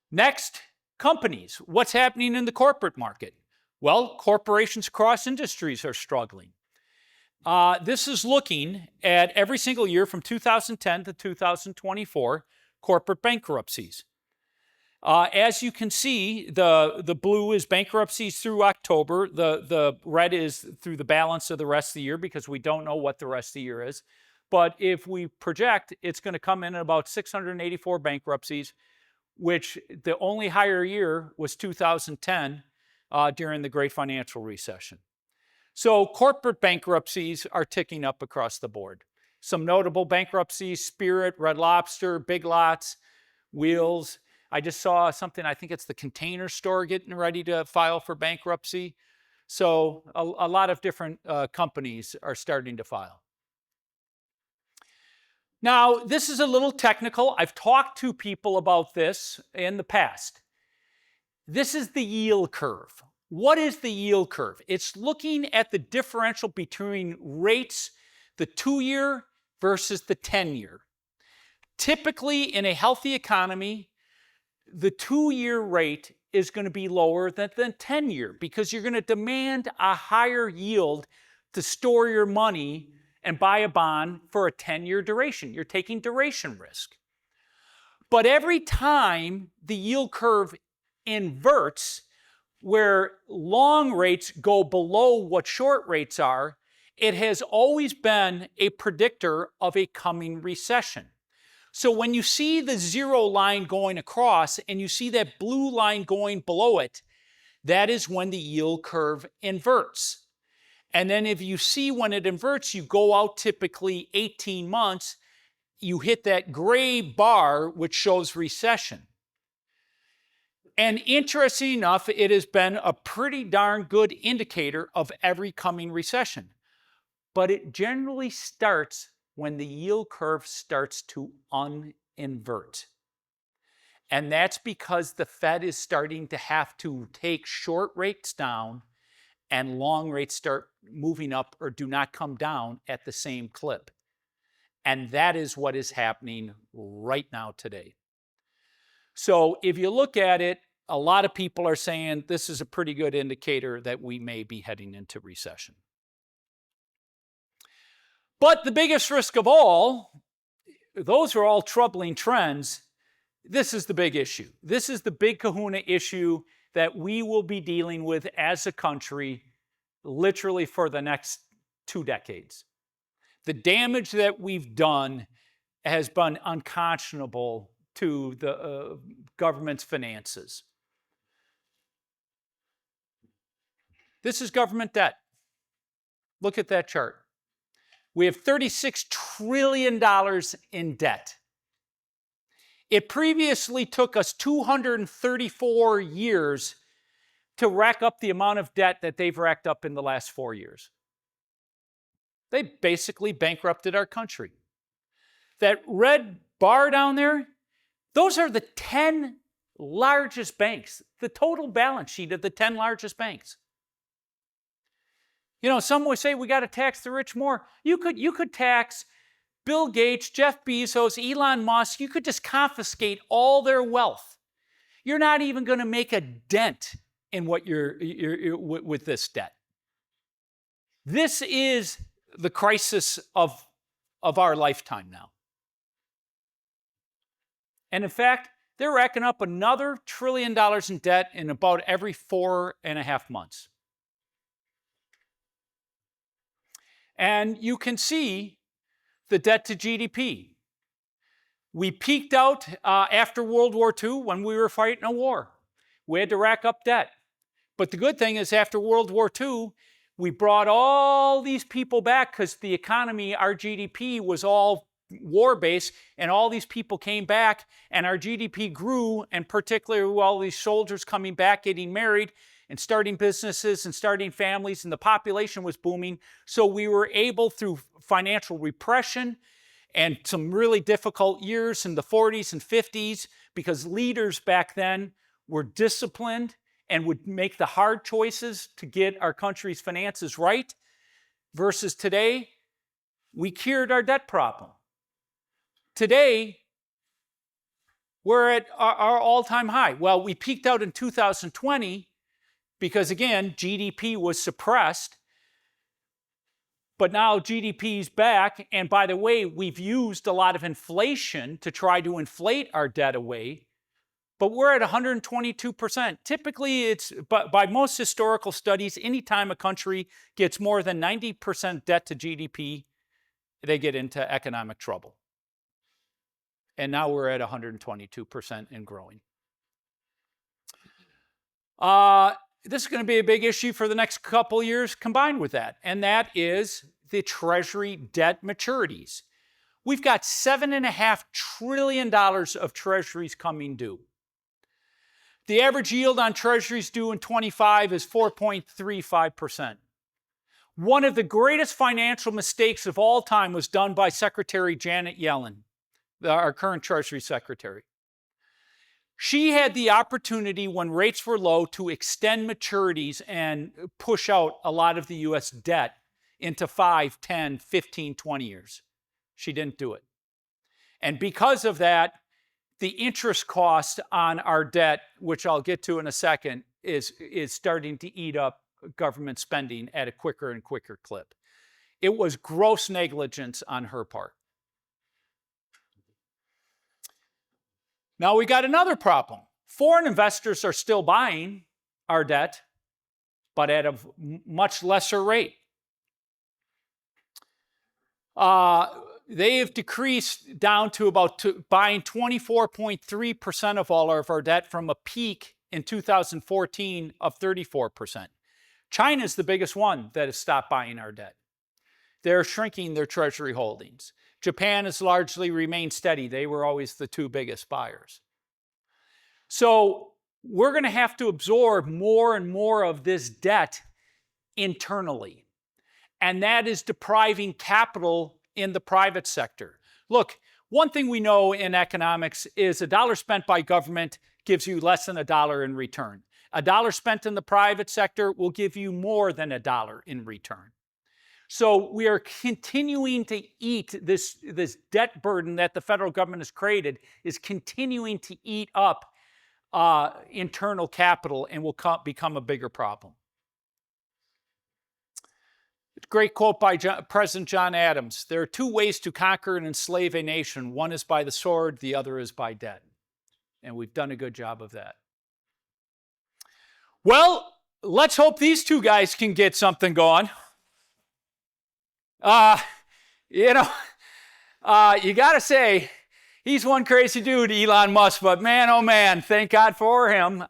Next, companies. What's happening in the corporate market? Well, corporations across industries are struggling. This is looking at every single year from 2010 to 2024, corporate bankruptcies. As you can see, the blue is bankruptcies through October. The red is through the balance of the rest of the year because we don't know what the rest of the year is. But if we project, it's going to come in at about 684 bankruptcies, which the only higher year was 2010 during the Great Financial Recession. So corporate bankruptcies are ticking up across the board. Some notable bankruptcies: Spirit, Red Lobster, Big Lots, Wheels. I just saw something, I think it's the Container Store getting ready to file for bankruptcy. So a lot of different companies are starting to file. Now, this is a little technical. I've talked to people about this in the past. This is the yield curve. What is the yield curve? It's looking at the differential between rates, the 2-year versus the 10-year. Typically, in a healthy economy, the 2-year rate is going to be lower than the 10-year because you're going to demand a higher yield to store your money and buy a bond for a 10-year duration. You're taking duration risk. But every time the yield curve inverts, where long rates go below what short rates are, it has always been a predictor of a coming recession. So when you see the zero line going across and you see that blue line going below it, that is when the yield curve inverts. And then if you see when it inverts, you go out typically 18 months, you hit that gray bar, which shows recession. And interesting enough, it has been a pretty darn good indicator of every coming recession. But it generally starts when the yield curve starts to uninvert. And that's because the Fed is starting to have to take short rates down and long rates start moving up or do not come down at the same clip. And that is what is happening right now today. So if you look at it, a lot of people are saying this is a pretty good indicator that we may be heading into recession. But the biggest risk of all, those are all troubling trends. This is the big issue. This is the big kahuna issue that we will be dealing with as a country literally for the next 2 decades. The damage that we've done has been unconscionable to the government's finances. This is government debt. Look at that chart. We have $36 trillion in debt. It previously took us 234 years to rack up the amount of debt that they've racked up in the last 4 years. They basically bankrupted our country. That red bar down there, those are the 10 largest banks, the total balance sheet of the 10 largest banks. You know, some would say we got to tax the rich more. You could tax Bill Gates, Jeff Bezos, Elon Musk. You could just confiscate all their wealth. You're not even going to make a dent in what you're with this debt. This is the crisis of our lifetime now. And in fact, they're racking up another $1 trillion in debt in about every 4.5 months. And you can see the debt to GDP. We peaked out after World War II when we were fighting a war. We had to rack up debt. But the good thing is after World War II, we brought all these people back because the economy, our GDP was all war-based, and all these people came back, and our GDP grew, and particularly with all these soldiers coming back, getting married, and starting businesses and starting families, and the population was booming. So we were able, through financial repression and some really difficult years in the 40s and 50s, because leaders back then were disciplined and would make the hard choices to get our country's finances right, versus today, we cured our debt problem. Today, we're at our all-time high. Well, we peaked out in 2020 because, again, GDP was suppressed. But now GDP's back, and by the way, we've used a lot of inflation to try to inflate our debt away, but we're at 122%. Typically, it's, by most historical studies, anytime a country gets more than 90% debt to GDP, they get into economic trouble. And now we're at 122% and growing. This is going to be a big issue for the next couple years combined with that, and that is the Treasury debt maturities. We've got $7.5 trillion of Treasuries coming due. The average yield on Treasuries due in 25 is 4.35%. One of the greatest financial mistakes of all time was done by Secretary Janet Yellen, our current Treasury Secretary. She had the opportunity when rates were low to extend maturities and push out a lot of the U.S. debt into 5, 10, 15, 20 years. She didn't do it. And because of that, the interest cost on our debt, which I'll get to in a second, is starting to eat up government spending at a quicker and quicker clip. It was gross negligence on her part. Now we got another problem. Foreign investors are still buying our debt, but at a much lesser rate. They have decreased down to about buying 24.3% of all of our debt from a peak in 2014 of 34%. China is the biggest one that has stopped buying our debt. They're shrinking their Treasury holdings. Japan has largely remained steady. They were always the two biggest buyers. So we're going to have to absorb more and more of this debt internally. And that is depriving capital in the private sector. Look, one thing we know in economics is $1 spent by government gives you less than $1 in return. A dollar spent in the private sector will give you more than a dollar in return. So we are continuing to eat this debt burden that the federal government has created, is continuing to eat up internal capital and will become a bigger problem. Great quote by President John Adams. There are two ways to conquer and enslave a nation. One is by the sword, the other is by debt. And we've done a good job of that. Well, let's hope these two guys can get something going. You got to say, he's one crazy dude, Elon Musk, but man, oh man, thank God for him in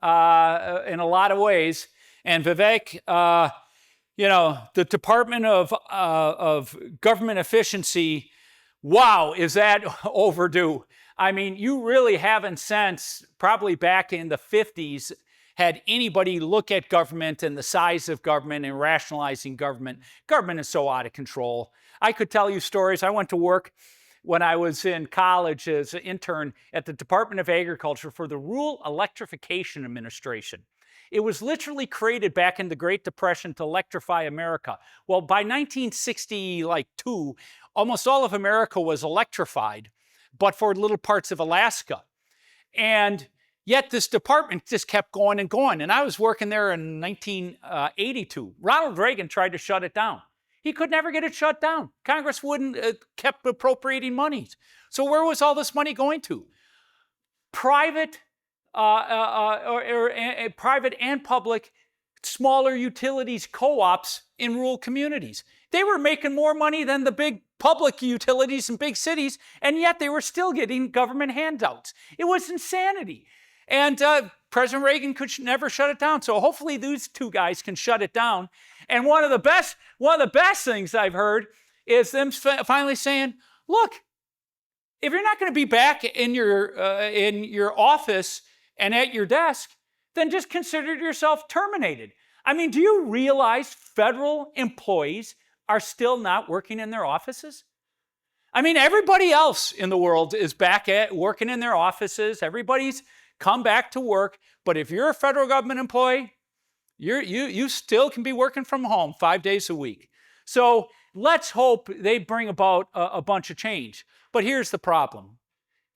a lot of ways. And Vivek, the Department of Government Efficiency, wow, is that overdue? I mean, you really haven't since probably back in the 50s had anybody look at government and the size of government and rationalizing government. Government is so out of control. I could tell you stories. I went to work when I was in college as an intern at the Department of Agriculture for the Rural Electrification Administration. It was literally created back in the Great Depression to electrify America. Well, by 1962, almost all of America was electrified, but for little parts of Alaska. And yet this department just kept going and going. And I was working there in 1982. Ronald Reagan tried to shut it down. He could never get it shut down. Congress kept appropriating monies. So where was all this money going to? Private private and public smaller utilities co-ops in rural communities. They were making more money than the big public utilities in big cities, and yet they were still getting government handouts. It was insanity. And President Reagan could never shut it down. So hopefully these two guys can shut it down. And one of the best things I've heard is them finally saying, look, if you're not going to be back in your office and at your desk, then just consider yourself terminated. I mean, do you realize federal employees are still not working in their offices? I mean, everybody else in the world is back at working in their offices. Everybody's come back to work. But if you're a federal government employee, you still can be working from home 5 days a week. So let's hope they bring about a bunch of change. But here's the problem.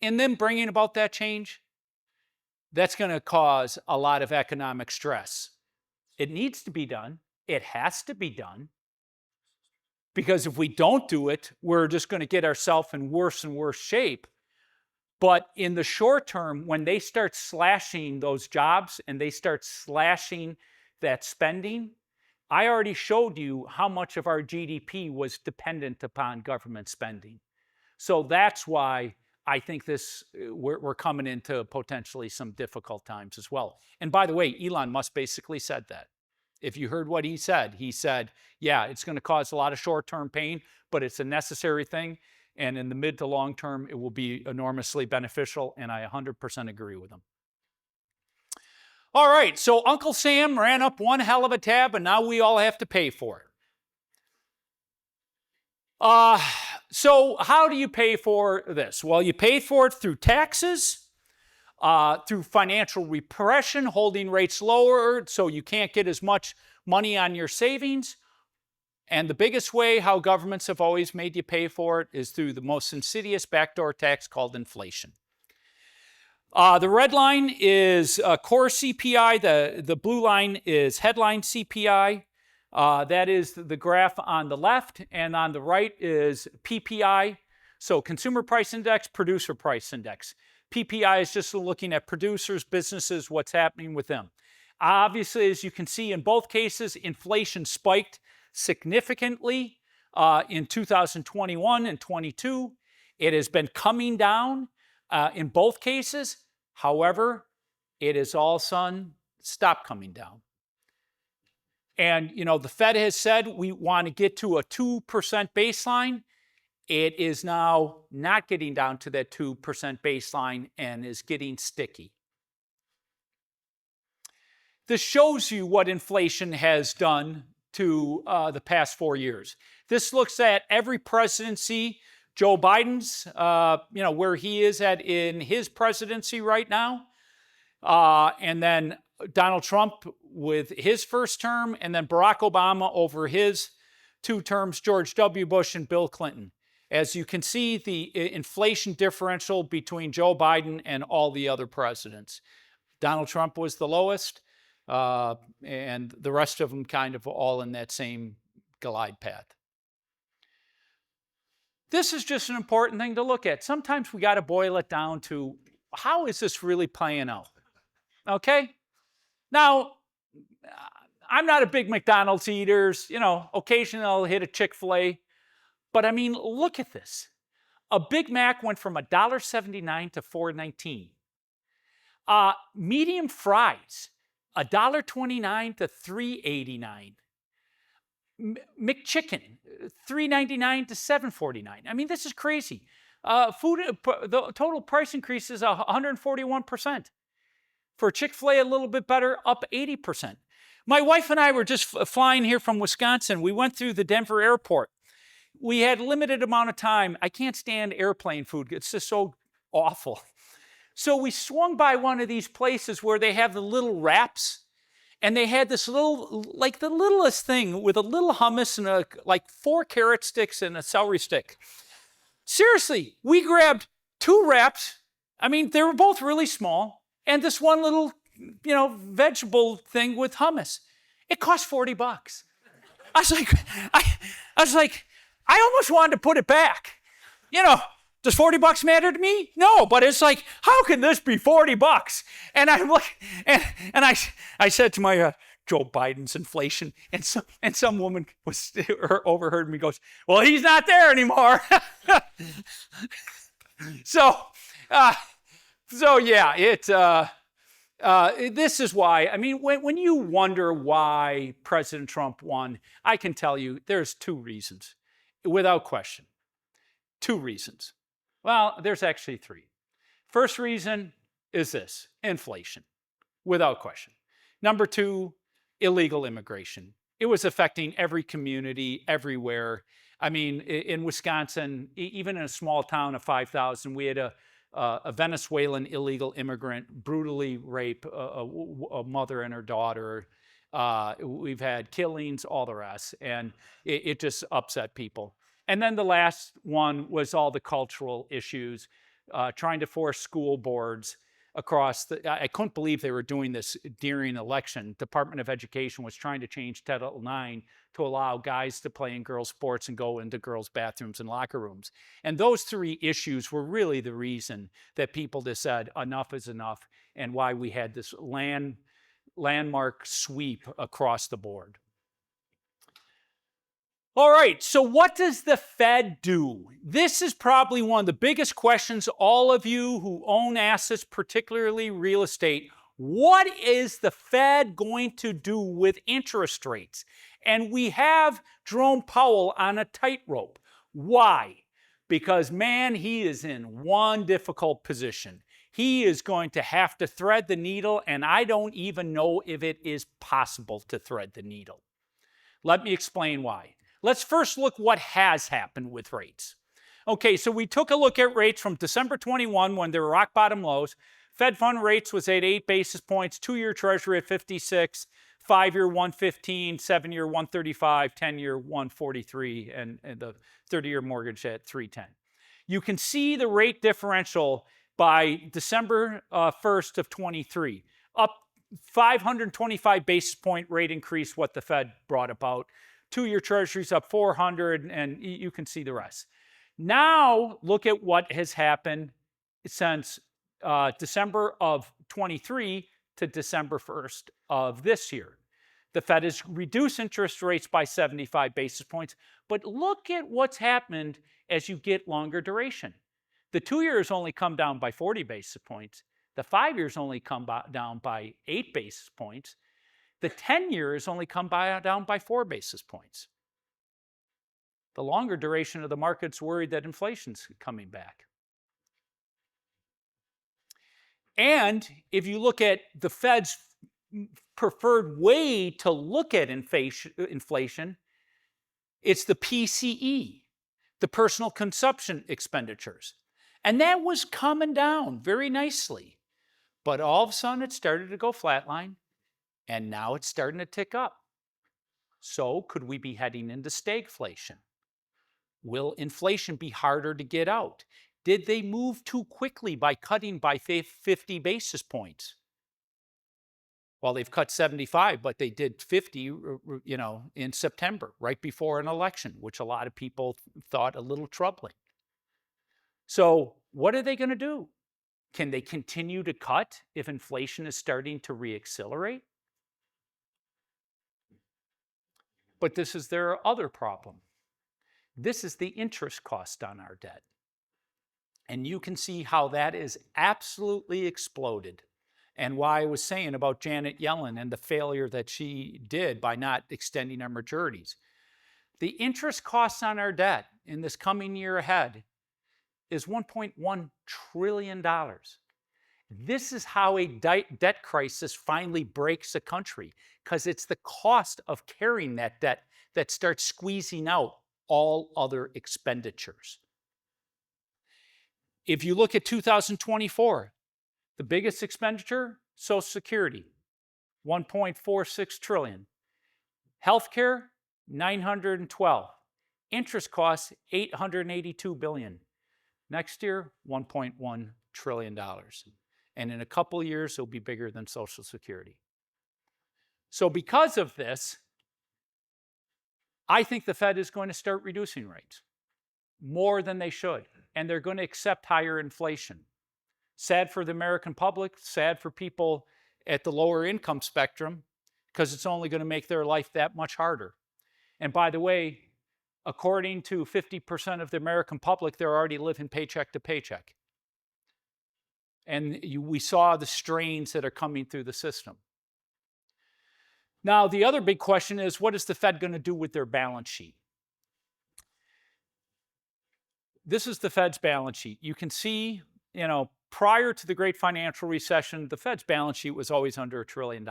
In them bringing about that change, that's going to cause a lot of economic stress. It needs to be done. It has to be done. Because if we don't do it, we're just going to get ourselves in worse and worse shape. But in the short term, when they start slashing those jobs and they start slashing that spending, I already showed you how much of our GDP was dependent upon government spending. So that's why I think we're coming into potentially some difficult times as well. And by the way, Elon Musk basically said that. If you heard what he said, yeah, it's going to cause a lot of short-term pain, but it's a necessary thing. And in the mid to long term, it will be enormously beneficial. And I 100% agree with him. All right, so Uncle Sam ran up one hell of a tab, and now we all have to pay for it. So how do you pay for this? Well, you pay for it through taxes, through financial repression, holding rates lower so you can't get as much money on your savings. And the biggest way how governments have always made you pay for it is through the most insidious backdoor tax called inflation. The red line is core CPI. The blue line is headline CPI. That is the graph on the left, and on the right is PPI. So Consumer Price Index, Producer Price Index. PPI is just looking at producers, businesses, what's happening with them. Obviously, as you can see in both cases, inflation spiked significantly in 2021 and 22. It has been coming down in both cases. However, it has all of a sudden stopped coming down. And, the Fed has said we want to get to a 2% baseline. It is now not getting down to that 2% baseline and is getting sticky. This shows you what inflation has done to the past 4 years. This looks at every presidency. Joe Biden's, where he is at in his presidency right now. And then Donald Trump with his first term, and then Barack Obama over his 2 terms, George W. Bush and Bill Clinton. As you can see, the inflation differential between Joe Biden and all the other presidents. Donald Trump was the lowest, and the rest of them kind of all in that same glide path. This is just an important thing to look at. Sometimes we got to boil it down to, how is this really playing out? Okay? Now, I'm not a big McDonald's eater. Occasionally I'll hit a Chick-fil-A. But I mean, look at this. A Big Mac went from $1.79 to $4.19. Medium fries, $1.29 to $3.89. McChicken, $3.99 to $7.49. I mean, this is crazy. The total price increase is 141%. For Chick-fil-A, a little bit better, up 80%. My wife and I were just flying here from Wisconsin. We went through the Denver airport. We had a limited amount of time. I can't stand airplane food. It's just so awful. So we swung by one of these places where they have the little wraps, and they had this little, like the littlest thing with a little hummus and like 4 carrot sticks and a celery stick. Seriously, we grabbed 2 wraps. I mean, they were both really small, and this one little, vegetable thing with hummus. It cost $40. I was like, I almost wanted to put it back. Does $40 matter to me? No, but it's like, how can this be $40? And I'm like, and I said to my Joe Biden's inflation, and some woman overheard me goes, well, he's not there anymore. So yeah, this is why. I mean, when you wonder why President Trump won, I can tell you there's 2 reasons. Without question. 2 reasons. Well, there's actually 3. First reason is this: inflation, without question. Number 2, illegal immigration. It was affecting every community, everywhere. I mean, in Wisconsin, even in a small town of 5,000, we had a Venezuelan illegal immigrant brutally rape a mother and her daughter. We've had killings, all the rest, and it just upset people. And then the last one was all the cultural issues, trying to force school boards across I couldn't believe they were doing this during election. Department of Education was trying to change Title IX to allow guys to play in girls' sports and go into girls' bathrooms and locker rooms. And those 3 issues were really the reason that people just said enough is enough, and why we had this landmark sweep across the board. All right, so what does the Fed do? This is probably one of the biggest questions all of you who own assets, particularly real estate. What is the Fed going to do with interest rates? And we have Jerome Powell on a tightrope. Why? Because, man, he is in one difficult position. He is going to have to thread the needle, and I don't even know if it is possible to thread the needle. Let me explain why. Let's first look what has happened with rates. Okay, so we took a look at rates from December 21, when they were rock bottom lows. Fed fund rates was at 8 basis points, 2-year Treasury at 56, 5-year 115, 7-year 135, 10-year 143, and the 30-year mortgage at 310. You can see the rate differential by December 1st of 23, up 525 basis point rate increase, what the Fed brought about. 2-year Treasuries up 400, and you can see the rest. Now, look at what has happened since December of 23 to December 1st of this year. The Fed has reduced interest rates by 75 basis points, but look at what's happened as you get longer duration. The 2-years only come down by 40 basis points. The 5-years only come down by 8 basis points. The 10-years only come down by 4 basis points. The longer duration of the market's worried that inflation's coming back. And if you look at the Fed's preferred way to look at inflation, it's the PCE, the personal consumption expenditures. And that was coming down very nicely. But all of a sudden, it started to go flatline. And now it's starting to tick up. So could we be heading into stagflation? Will inflation be harder to get out? Did they move too quickly by cutting by 50 basis points? Well, they've cut 75, but they did 50, in September, right before an election, which a lot of people thought a little troubling. So what are they going to do? Can they continue to cut if inflation is starting to reaccelerate? But this is their other problem. This is the interest cost on our debt. And you can see how that is absolutely exploded. And why I was saying about Janet Yellen and the failure that she did by not extending our maturities. The interest costs on our debt in this coming year ahead is $1.1 trillion. This is how a debt crisis finally breaks a country, because it's the cost of carrying that debt that starts squeezing out all other expenditures. If you look at 2024, the biggest expenditure, Social Security, $1.46 trillion. Healthcare, $912. Interest costs, $882 billion. Next year, $1.1 trillion. And in a couple of years, it'll be bigger than Social Security. So because of this, I think the Fed is going to start reducing rates more than they should, and they're going to accept higher inflation. Sad for the American public, sad for people at the lower income spectrum, because it's only going to make their life that much harder. And by the way, according to 50% of the American public, they're already living paycheck to paycheck. And we saw the strains that are coming through the system. Now, the other big question is, what is the Fed going to do with their balance sheet? This is the Fed's balance sheet. You can see, prior to the great financial recession, the Fed's balance sheet was always under $1 trillion.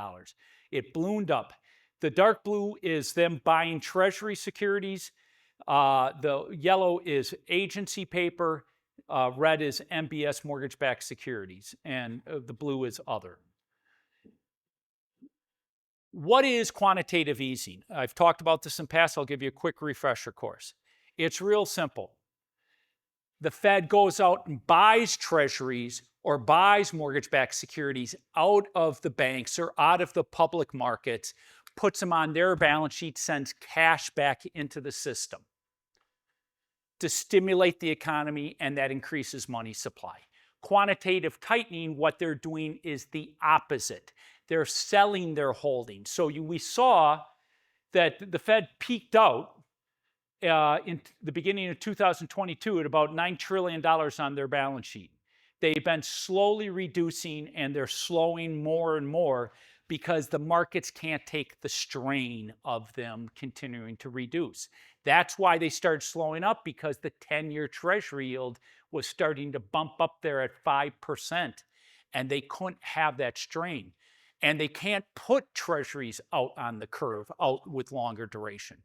It ballooned up. The dark blue is them buying Treasury securities. The yellow is agency paper. Red is MBS, mortgage-backed securities. And the blue is other. What is quantitative easing? I've talked about this in past. I'll give you a quick refresher course. It's real simple. The Fed goes out and buys treasuries or buys mortgage-backed securities out of the banks or out of the public markets, puts them on their balance sheet, sends cash back into the system to stimulate the economy, and that increases money supply. Quantitative tightening, what they're doing is the opposite. They're selling their holdings. So we saw that the Fed peaked out in the beginning of 2022 at about $9 trillion on their balance sheet. They've been slowly reducing, and they're slowing more and more because the markets can't take the strain of them continuing to reduce. That's why they started slowing up, because the 10-year Treasury yield was starting to bump up there at 5%, and they couldn't have that strain. And they can't put treasuries out on the curve, out with longer duration.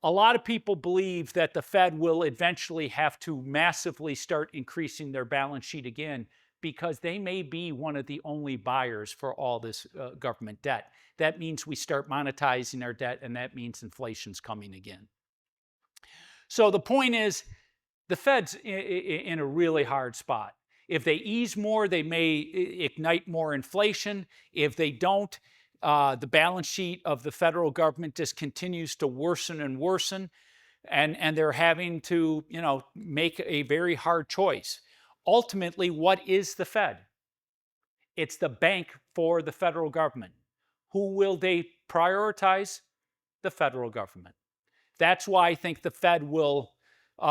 A lot of people believe that the Fed will eventually have to massively start increasing their balance sheet again, because they may be one of the only buyers for all this government debt. That means we start monetizing our debt, and that means inflation's coming again. So the point is, the Fed's in a really hard spot. If they ease more, they may ignite more inflation. If they don't, the balance sheet of the federal government just continues to worsen and worsen, and they're having to, make a very hard choice. Ultimately, what is the Fed? It's the bank for the federal government. Who will they prioritize? The federal government. That's why I think the Fed will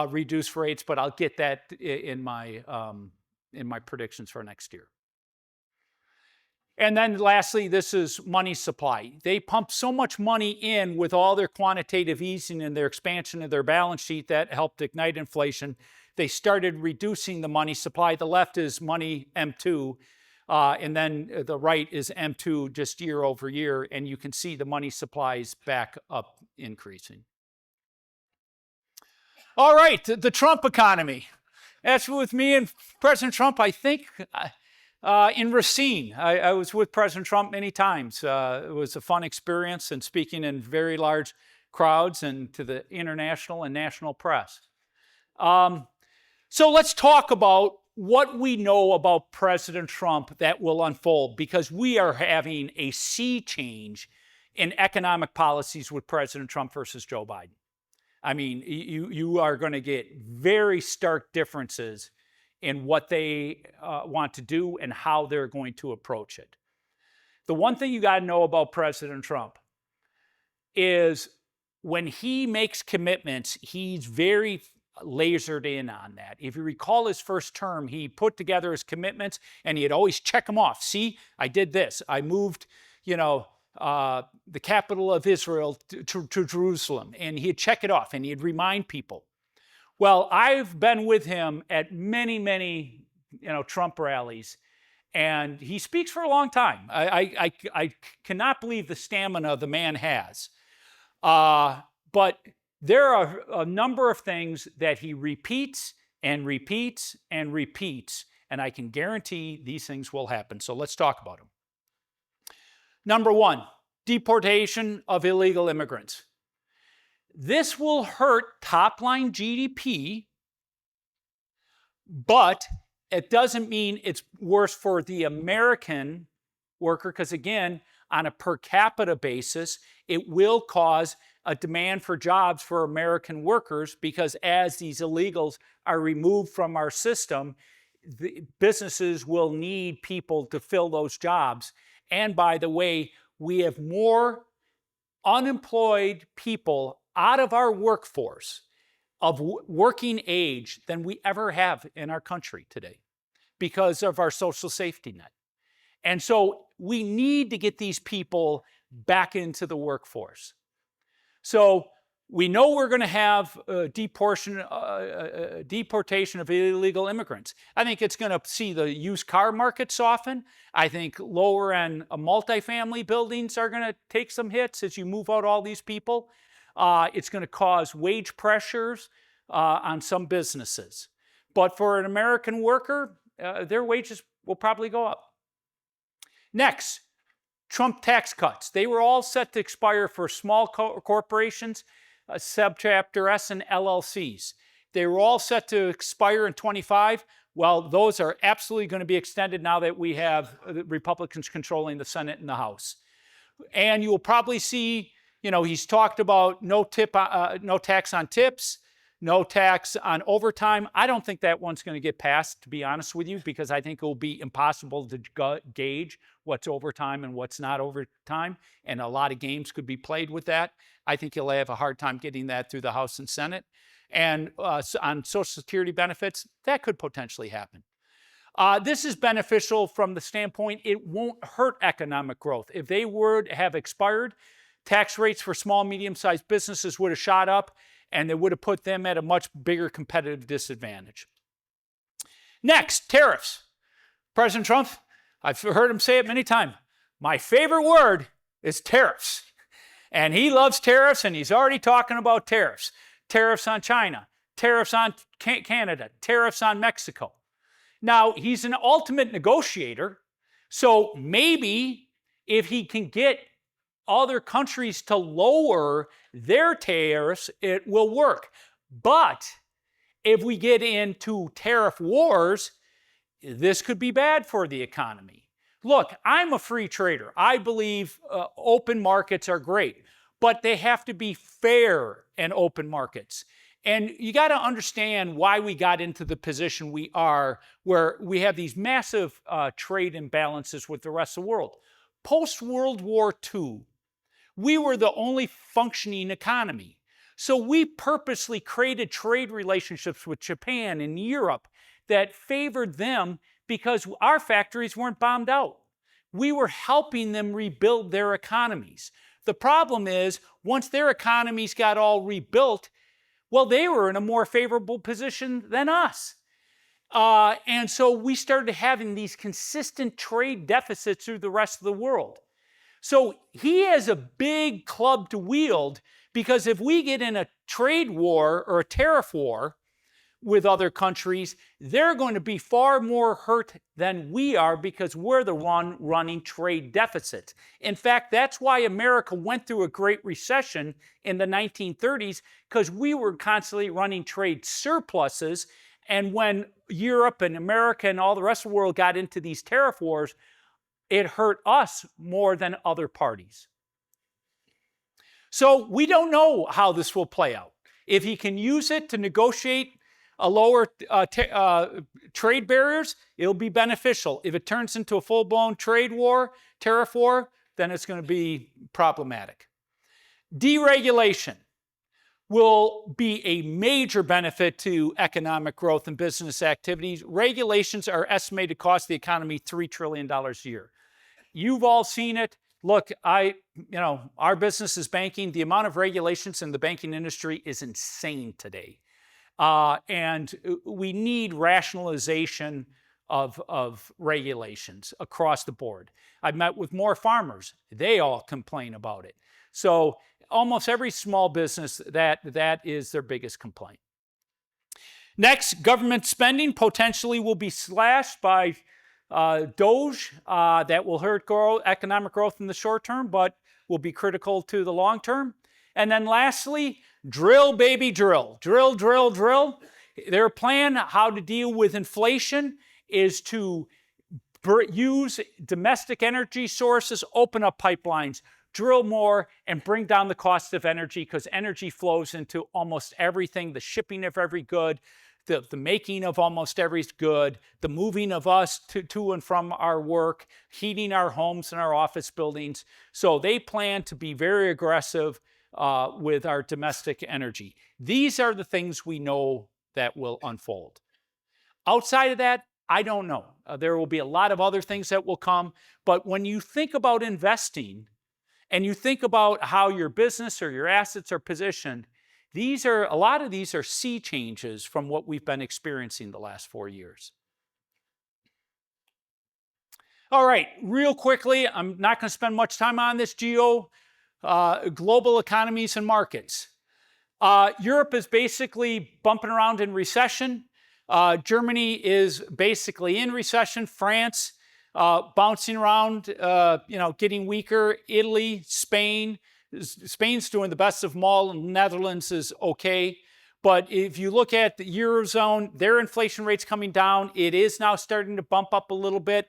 reduce rates, but I'll get that in my predictions for next year. And then lastly, this is money supply. They pump so much money in with all their quantitative easing and their expansion of their balance sheet that helped ignite inflation. They started reducing the money supply. The left is money M2, and then the right is M2 just year over year, and you can see the money supply is back up increasing. All right, the Trump economy. That's with me and President Trump. I think in Racine. I was with President Trump many times. It was a fun experience and speaking in very large crowds and to the international and national press. So let's talk about what we know about President Trump that will unfold, because we are having a sea change in economic policies with President Trump versus Joe Biden. I mean, you are going to get very stark differences in what they want to do and how they're going to approach it. The one thing you got to know about President Trump is when he makes commitments, he's very lasered in on that. If you recall his first term, he put together his commitments and he'd always check them off. See, I did this. I moved, the capital of Israel to Jerusalem, and he'd check it off and he'd remind people. Well, I've been with him at many, Trump rallies, and he speaks for a long time. I cannot believe the stamina the man has. But there are a number of things that he repeats and repeats and repeats, and I can guarantee these things will happen. So let's talk about them. Number one, deportation of illegal immigrants. This will hurt top-line GDP, but it doesn't mean it's worse for the American worker, because again, on a per capita basis, it will cause a demand for jobs for American workers, because as these illegals are removed from our system, the businesses will need people to fill those jobs. And by the way, we have more unemployed people out of our workforce of working age than we ever have in our country today because of our social safety net. And so we need to get these people back into the workforce. So we know we're going to have deportation of illegal immigrants. I think it's going to see the used car market soften. I think lower end multifamily buildings are going to take some hits as you move out all these people. It's going to cause wage pressures on some businesses. But for an American worker, their wages will probably go up. Next, Trump tax cuts. They were all set to expire for small corporations, subchapter S and LLCs. They were all set to expire in 25. Well, those are absolutely going to be extended now that we have the Republicans controlling the Senate and the House. And you'll probably see, he's talked about no tax on tips, no tax on overtime. I don't think that one's going to get passed, to be honest with you, because I think it will be impossible to gauge what's overtime and what's not overtime, and a lot of games could be played with that. I think you'll have a hard time getting that through the House and Senate. And on Social Security benefits, that could potentially happen. This is beneficial from the standpoint it won't hurt economic growth. If they were to have expired, tax rates for small, medium-sized businesses would have shot up, and they would have put them at a much bigger competitive disadvantage. Next, tariffs. President Trump, I've heard him say it many times, my favorite word is tariffs. And he loves tariffs, and he's already talking about tariffs. Tariffs on China, tariffs on Canada, tariffs on Mexico. Now, he's an ultimate negotiator, so maybe if he can get other countries to lower their tariffs, it will work. But if we get into tariff wars, this could be bad for the economy. Look, I'm a free trader. I believe open markets are great, but they have to be fair and open markets. And you got to understand why we got into the position we are, where we have these massive trade imbalances with the rest of the world. Post-World War II, we were the only functioning economy. So we purposely created trade relationships with Japan and Europe that favored them because our factories weren't bombed out. We were helping them rebuild their economies. The problem is, once their economies got all rebuilt, well, they were in a more favorable position than us. And so we started having these consistent trade deficits through the rest of the world. So he has a big club to wield, because if we get in a trade war or a tariff war, with other countries, they're going to be far more hurt than we are because we're the one running trade deficits. In fact, that's why America went through a great recession in the 1930s, because we were constantly running trade surpluses. And when Europe and America and all the rest of the world got into these tariff wars, it hurt us more than other parties. So we don't know how this will play out. If he can use it to negotiate a lower trade barriers, it'll be beneficial. If it turns into a full-blown trade war, tariff war, then it's going to be problematic. Deregulation will be a major benefit to economic growth and business activities. Regulations are estimated to cost the economy $3 trillion a year. You've all seen it. Look, our business is banking. The amount of regulations in the banking industry is insane today. And we need rationalization of regulations across the board. I've met with more farmers. They all complain about it. So almost every small business, that is their biggest complaint. Next, government spending potentially will be slashed by DOGE. That will hurt economic growth in the short term, but will be critical to the long term. And then lastly, drill, baby, drill. Drill, drill, drill. Their plan how to deal with inflation is to use domestic energy sources, open up pipelines, drill more, and bring down the cost of energy, because energy flows into almost everything, the shipping of every good, the making of almost every good, the moving of us to and from our work, heating our homes and our office buildings. So they plan to be very aggressive with our domestic energy. These are the things we know that will unfold. Outside of that, I don't know. There will be a lot of other things that will come, but when you think about investing and you think about how your business or your assets are positioned, a lot of these are sea changes from what we've been experiencing the last 4 years. All right, real quickly, I'm not going to spend much time on this global economies and markets. Europe is basically bumping around in recession. Germany is basically in recession. France bouncing around, getting weaker. Italy, Spain. Spain's doing the best of them all, and Netherlands is okay. But if you look at the Eurozone, their inflation rate's coming down. It is now starting to bump up a little bit.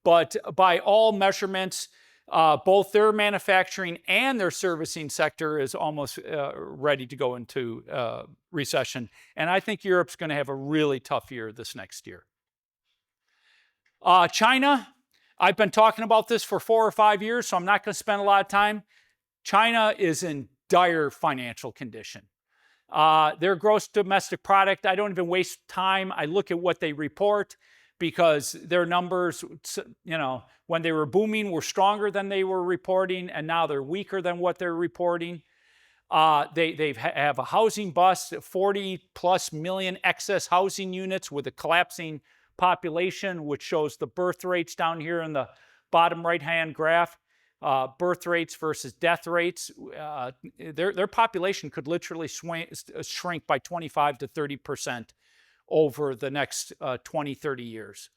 But by all measurements, both their manufacturing and their servicing sector is almost ready to go into recession. And I think Europe's going to have a really tough year this next year. China, I've been talking about this for 4 or 5 years, so I'm not going to spend a lot of time. China is in dire financial condition. Their gross domestic product, I don't even waste time. I look at what they report, because their numbers, when they were booming, were stronger than they were reporting, and now they're weaker than what they're reporting. They have a housing bust, 40+ million excess housing units with a collapsing population, which shows the birth rates down here in the bottom right-hand graph. Birth rates versus death rates, their population could literally shrink by 25 to 30% over the next 20, 30 years.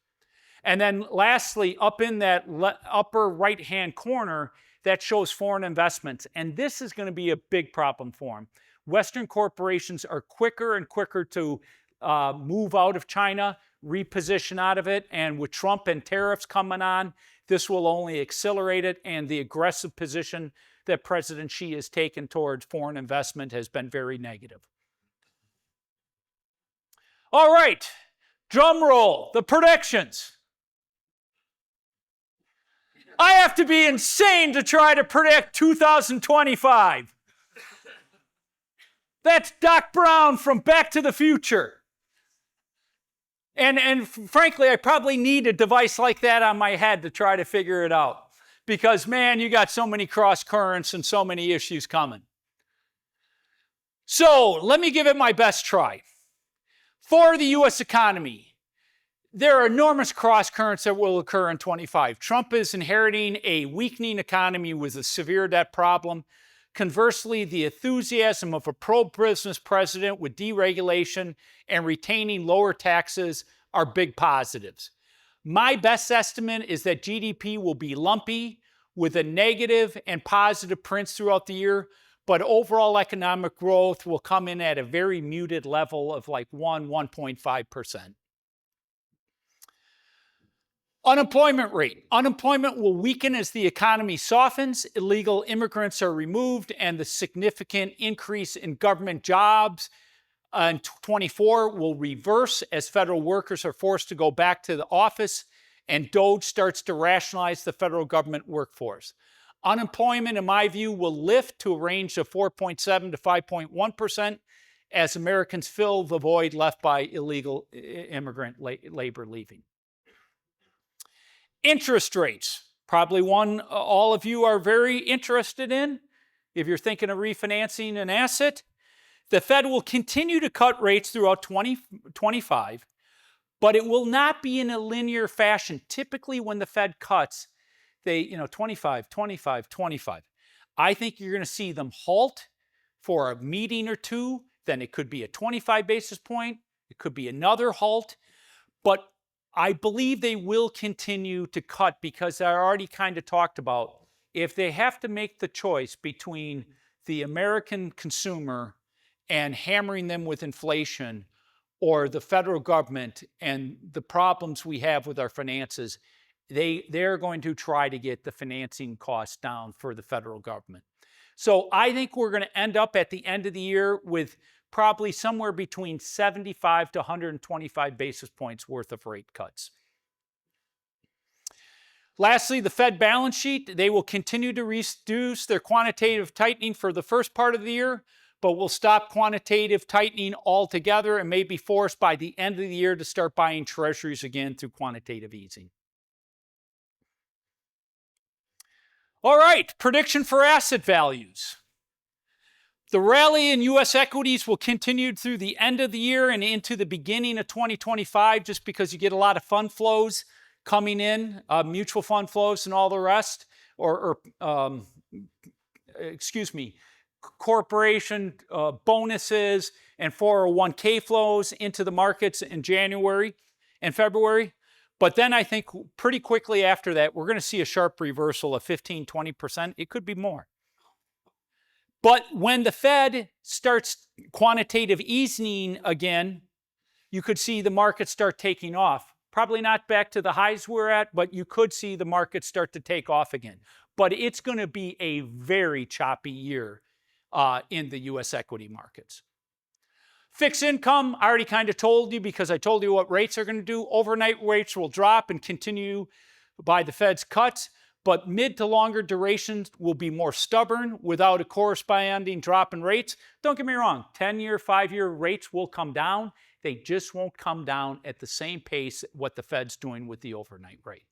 And then lastly, up in that upper right-hand corner, that shows foreign investments. And this is going to be a big problem for them. Western corporations are quicker and quicker to move out of China, reposition out of it. And with Trump and tariffs coming on, this will only accelerate it, and the aggressive position that President Xi has taken towards foreign investment has been very negative. All right, drum roll, the predictions. I have to be insane to try to predict 2025. That's Doc Brown from Back to the Future. And frankly, I probably need a device like that on my head to try to figure it out. Because, man, you got so many cross currents and so many issues coming. So, let me give it my best try. For the U.S. economy, there are enormous cross currents that will occur in 25. Trump is inheriting a weakening economy with a severe debt problem. Conversely, the enthusiasm of a pro-business president with deregulation and retaining lower taxes are big positives. My best estimate is that GDP will be lumpy with a negative and positive prints throughout the year, but overall economic growth will come in at a very muted level of like 1.5%. Unemployment rate. Unemployment will weaken as the economy softens, illegal immigrants are removed, and the significant increase in government jobs in 24 will reverse as federal workers are forced to go back to the office and DOGE starts to rationalize the federal government workforce. Unemployment, in my view, will lift to a range of 4.7 to 5.1% as Americans fill the void left by illegal immigrant labor leaving. Interest rates, probably one all of you are very interested in if you're thinking of refinancing an asset. The Fed will continue to cut rates throughout 2025, but it will not be in a linear fashion. Typically, when the Fed cuts, they, 25, 25, 25. I think you're going to see them halt for a meeting or two. Then it could be a 25 basis point. It could be another halt. But I believe they will continue to cut because I already kind of talked about if they have to make the choice between the American consumer and hammering them with inflation or the federal government and the problems we have with our finances, they're going to try to get the financing costs down for the federal government. So I think we're going to end up at the end of the year with probably somewhere between 75 to 125 basis points worth of rate cuts. Lastly, the Fed balance sheet. They will continue to reduce their quantitative tightening for the first part of the year, but will stop quantitative tightening altogether and may be forced by the end of the year to start buying treasuries again through quantitative easing. All right, prediction for asset values. The rally in U.S. equities will continue through the end of the year and into the beginning of 2025 just because you get a lot of fund flows coming in, mutual fund flows and all the rest, corporation bonuses and 401k flows into the markets in January and February. But then I think pretty quickly after that, we're going to see a sharp reversal of 15, 20%. It could be more. But when the Fed starts quantitative easing again, you could see the market start taking off. Probably not back to the highs we're at, but you could see the market start to take off again. But it's going to be a very choppy year in the U.S. equity markets. Fixed income, I already kind of told you because I told you what rates are going to do. Overnight rates will drop and continue by the Fed's cuts. But mid to longer durations will be more stubborn without a corresponding drop in rates. Don't get me wrong, 10-year, 5-year rates will come down. They just won't come down at the same pace what the Fed's doing with the overnight rate.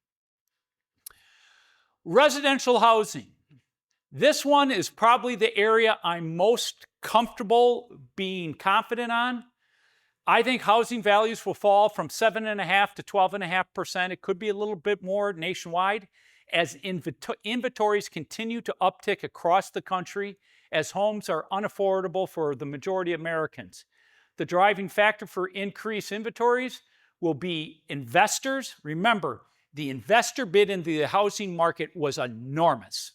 Residential housing. This one is probably the area I'm most comfortable being confident on. I think housing values will fall from 7.5% to 12.5%. It could be a little bit more nationwide as inventories continue to uptick across the country as homes are unaffordable for the majority of Americans. The driving factor for increased inventories will be investors. Remember, the investor bid into the housing market was enormous.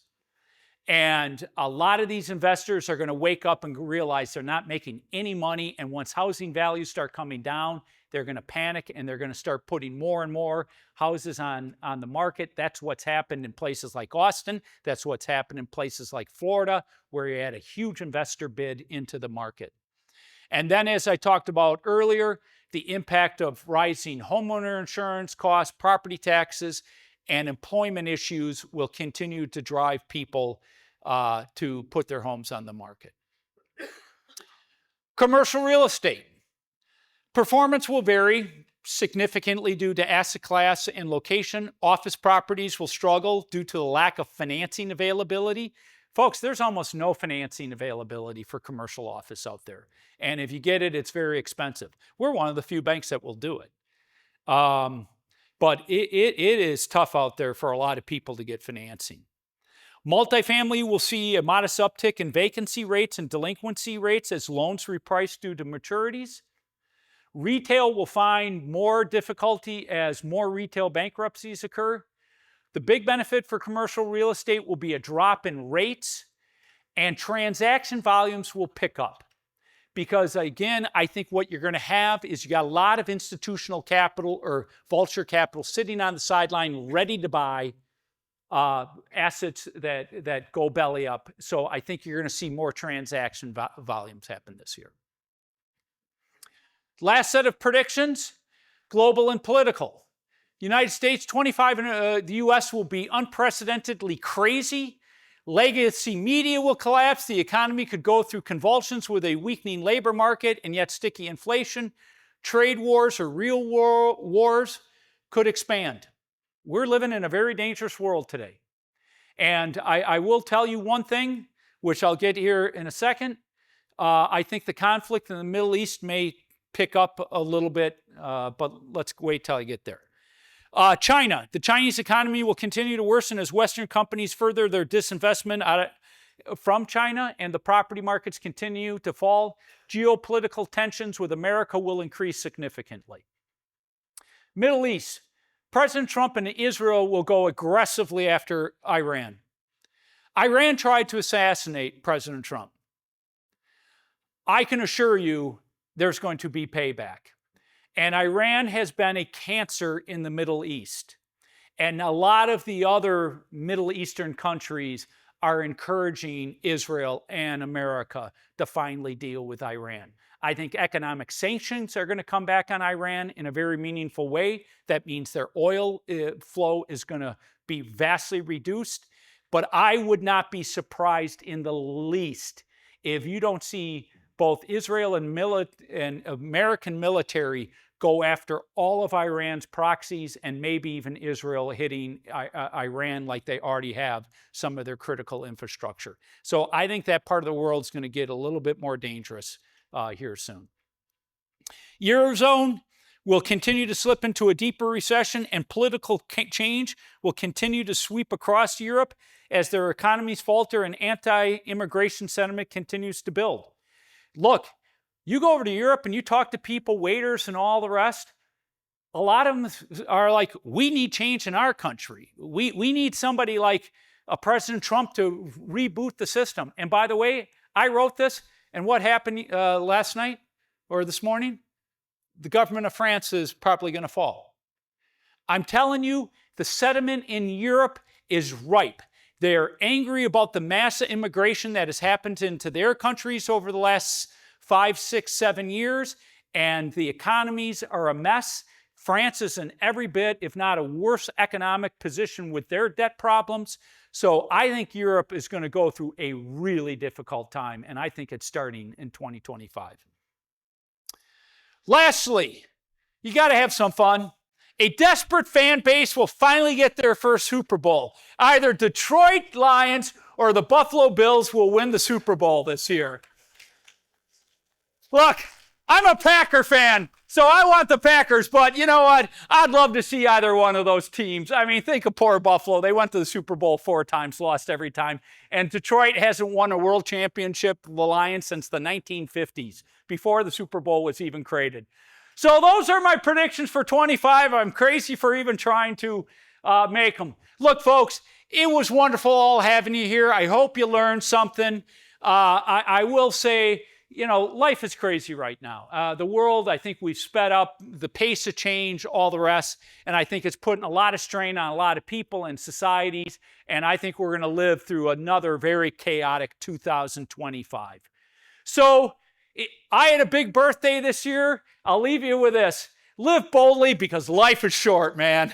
And a lot of these investors are going to wake up and realize they're not making any money. And once housing values start coming down, they're going to panic and they're going to start putting more and more houses on the market. That's what's happened in places like Austin. That's what's happened in places like Florida, where you had a huge investor bid into the market. And then, as I talked about earlier, the impact of rising homeowner insurance costs, property taxes, and employment issues will continue to drive people to put their homes on the market. Commercial real estate. Performance will vary significantly due to asset class and location. Office properties will struggle due to the lack of financing availability. Folks, there's almost no financing availability for commercial office out there. And if you get it, it's very expensive. We're one of the few banks that will do it. But it is tough out there for a lot of people to get financing. Multifamily will see a modest uptick in vacancy rates and delinquency rates as loans reprice due to maturities. Retail will find more difficulty as more retail bankruptcies occur. The big benefit for commercial real estate will be a drop in rates, and transaction volumes will pick up. Because again, I think what you're going to have is you got a lot of institutional capital or vulture capital sitting on the sideline ready to buy assets that go belly up. So I think you're going to see more transaction volumes happen this year. Last set of predictions, global and political. United States, 25, the US will be unprecedentedly crazy. Legacy media will collapse. The economy could go through convulsions with a weakening labor market and yet sticky inflation. Trade wars or real wars could expand. We're living in a very dangerous world today. And I will tell you one thing, which I'll get here in a second. I think the conflict in the Middle East may pick up a little bit, but let's wait till I get there. China. The Chinese economy will continue to worsen as Western companies further their disinvestment from China, and the property markets continue to fall. Geopolitical tensions with America will increase significantly. Middle East. President Trump and Israel will go aggressively after Iran. Iran tried to assassinate President Trump. I can assure you there's going to be payback. And Iran has been a cancer in the Middle East. And a lot of the other Middle Eastern countries are encouraging Israel and America to finally deal with Iran. I think economic sanctions are going to come back on Iran in a very meaningful way. That means their oil flow is going to be vastly reduced. But I would not be surprised in the least if you don't see both Israel and American military go after all of Iran's proxies and maybe even Israel hitting Iran like they already have some of their critical infrastructure. So I think that part of the world is going to get a little bit more dangerous here soon. Eurozone will continue to slip into a deeper recession, and political change will continue to sweep across Europe as their economies falter and anti-immigration sentiment continues to build. Look, you go over to Europe and you talk to people, waiters and all the rest, a lot of them are like, we need change in our country. We need somebody like President Trump to reboot the system. And by the way, I wrote this, and what happened last night or this morning? The government of France is probably going to fall. I'm telling you, the sentiment in Europe is ripe. They're angry about the mass immigration that has happened into their countries over the last 5, 6, 7 years, and the economies are a mess. France is in every bit, if not a worse economic position with their debt problems. So I think Europe is going to go through a really difficult time, and I think it's starting in 2025. Lastly, you got to have some fun. A desperate fan base will finally get their first Super Bowl. Either Detroit Lions or the Buffalo Bills will win the Super Bowl this year. Look, I'm a Packer fan, so I want the Packers, but you know what? I'd love to see either one of those teams. I mean, think of poor Buffalo. They went to the Super Bowl 4 times, lost every time. And Detroit hasn't won a world championship, the Lions, since the 1950s, before the Super Bowl was even created. So those are my predictions for 25. I'm crazy for even trying to make them. Look, folks, it was wonderful all having you here. I hope you learned something. I will say, you know, life is crazy right now. The world, I think we've sped up the pace of change, all the rest, and I think it's putting a lot of strain on a lot of people and societies, and I think we're going to live through another very chaotic 2025. So I had a big birthday this year. I'll leave you with this. Live boldly because life is short, man.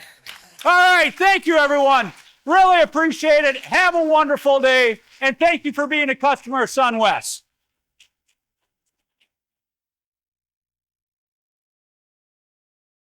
All right, thank you, everyone. Really appreciate it. Have a wonderful day, and thank you for being a customer of Sunwest.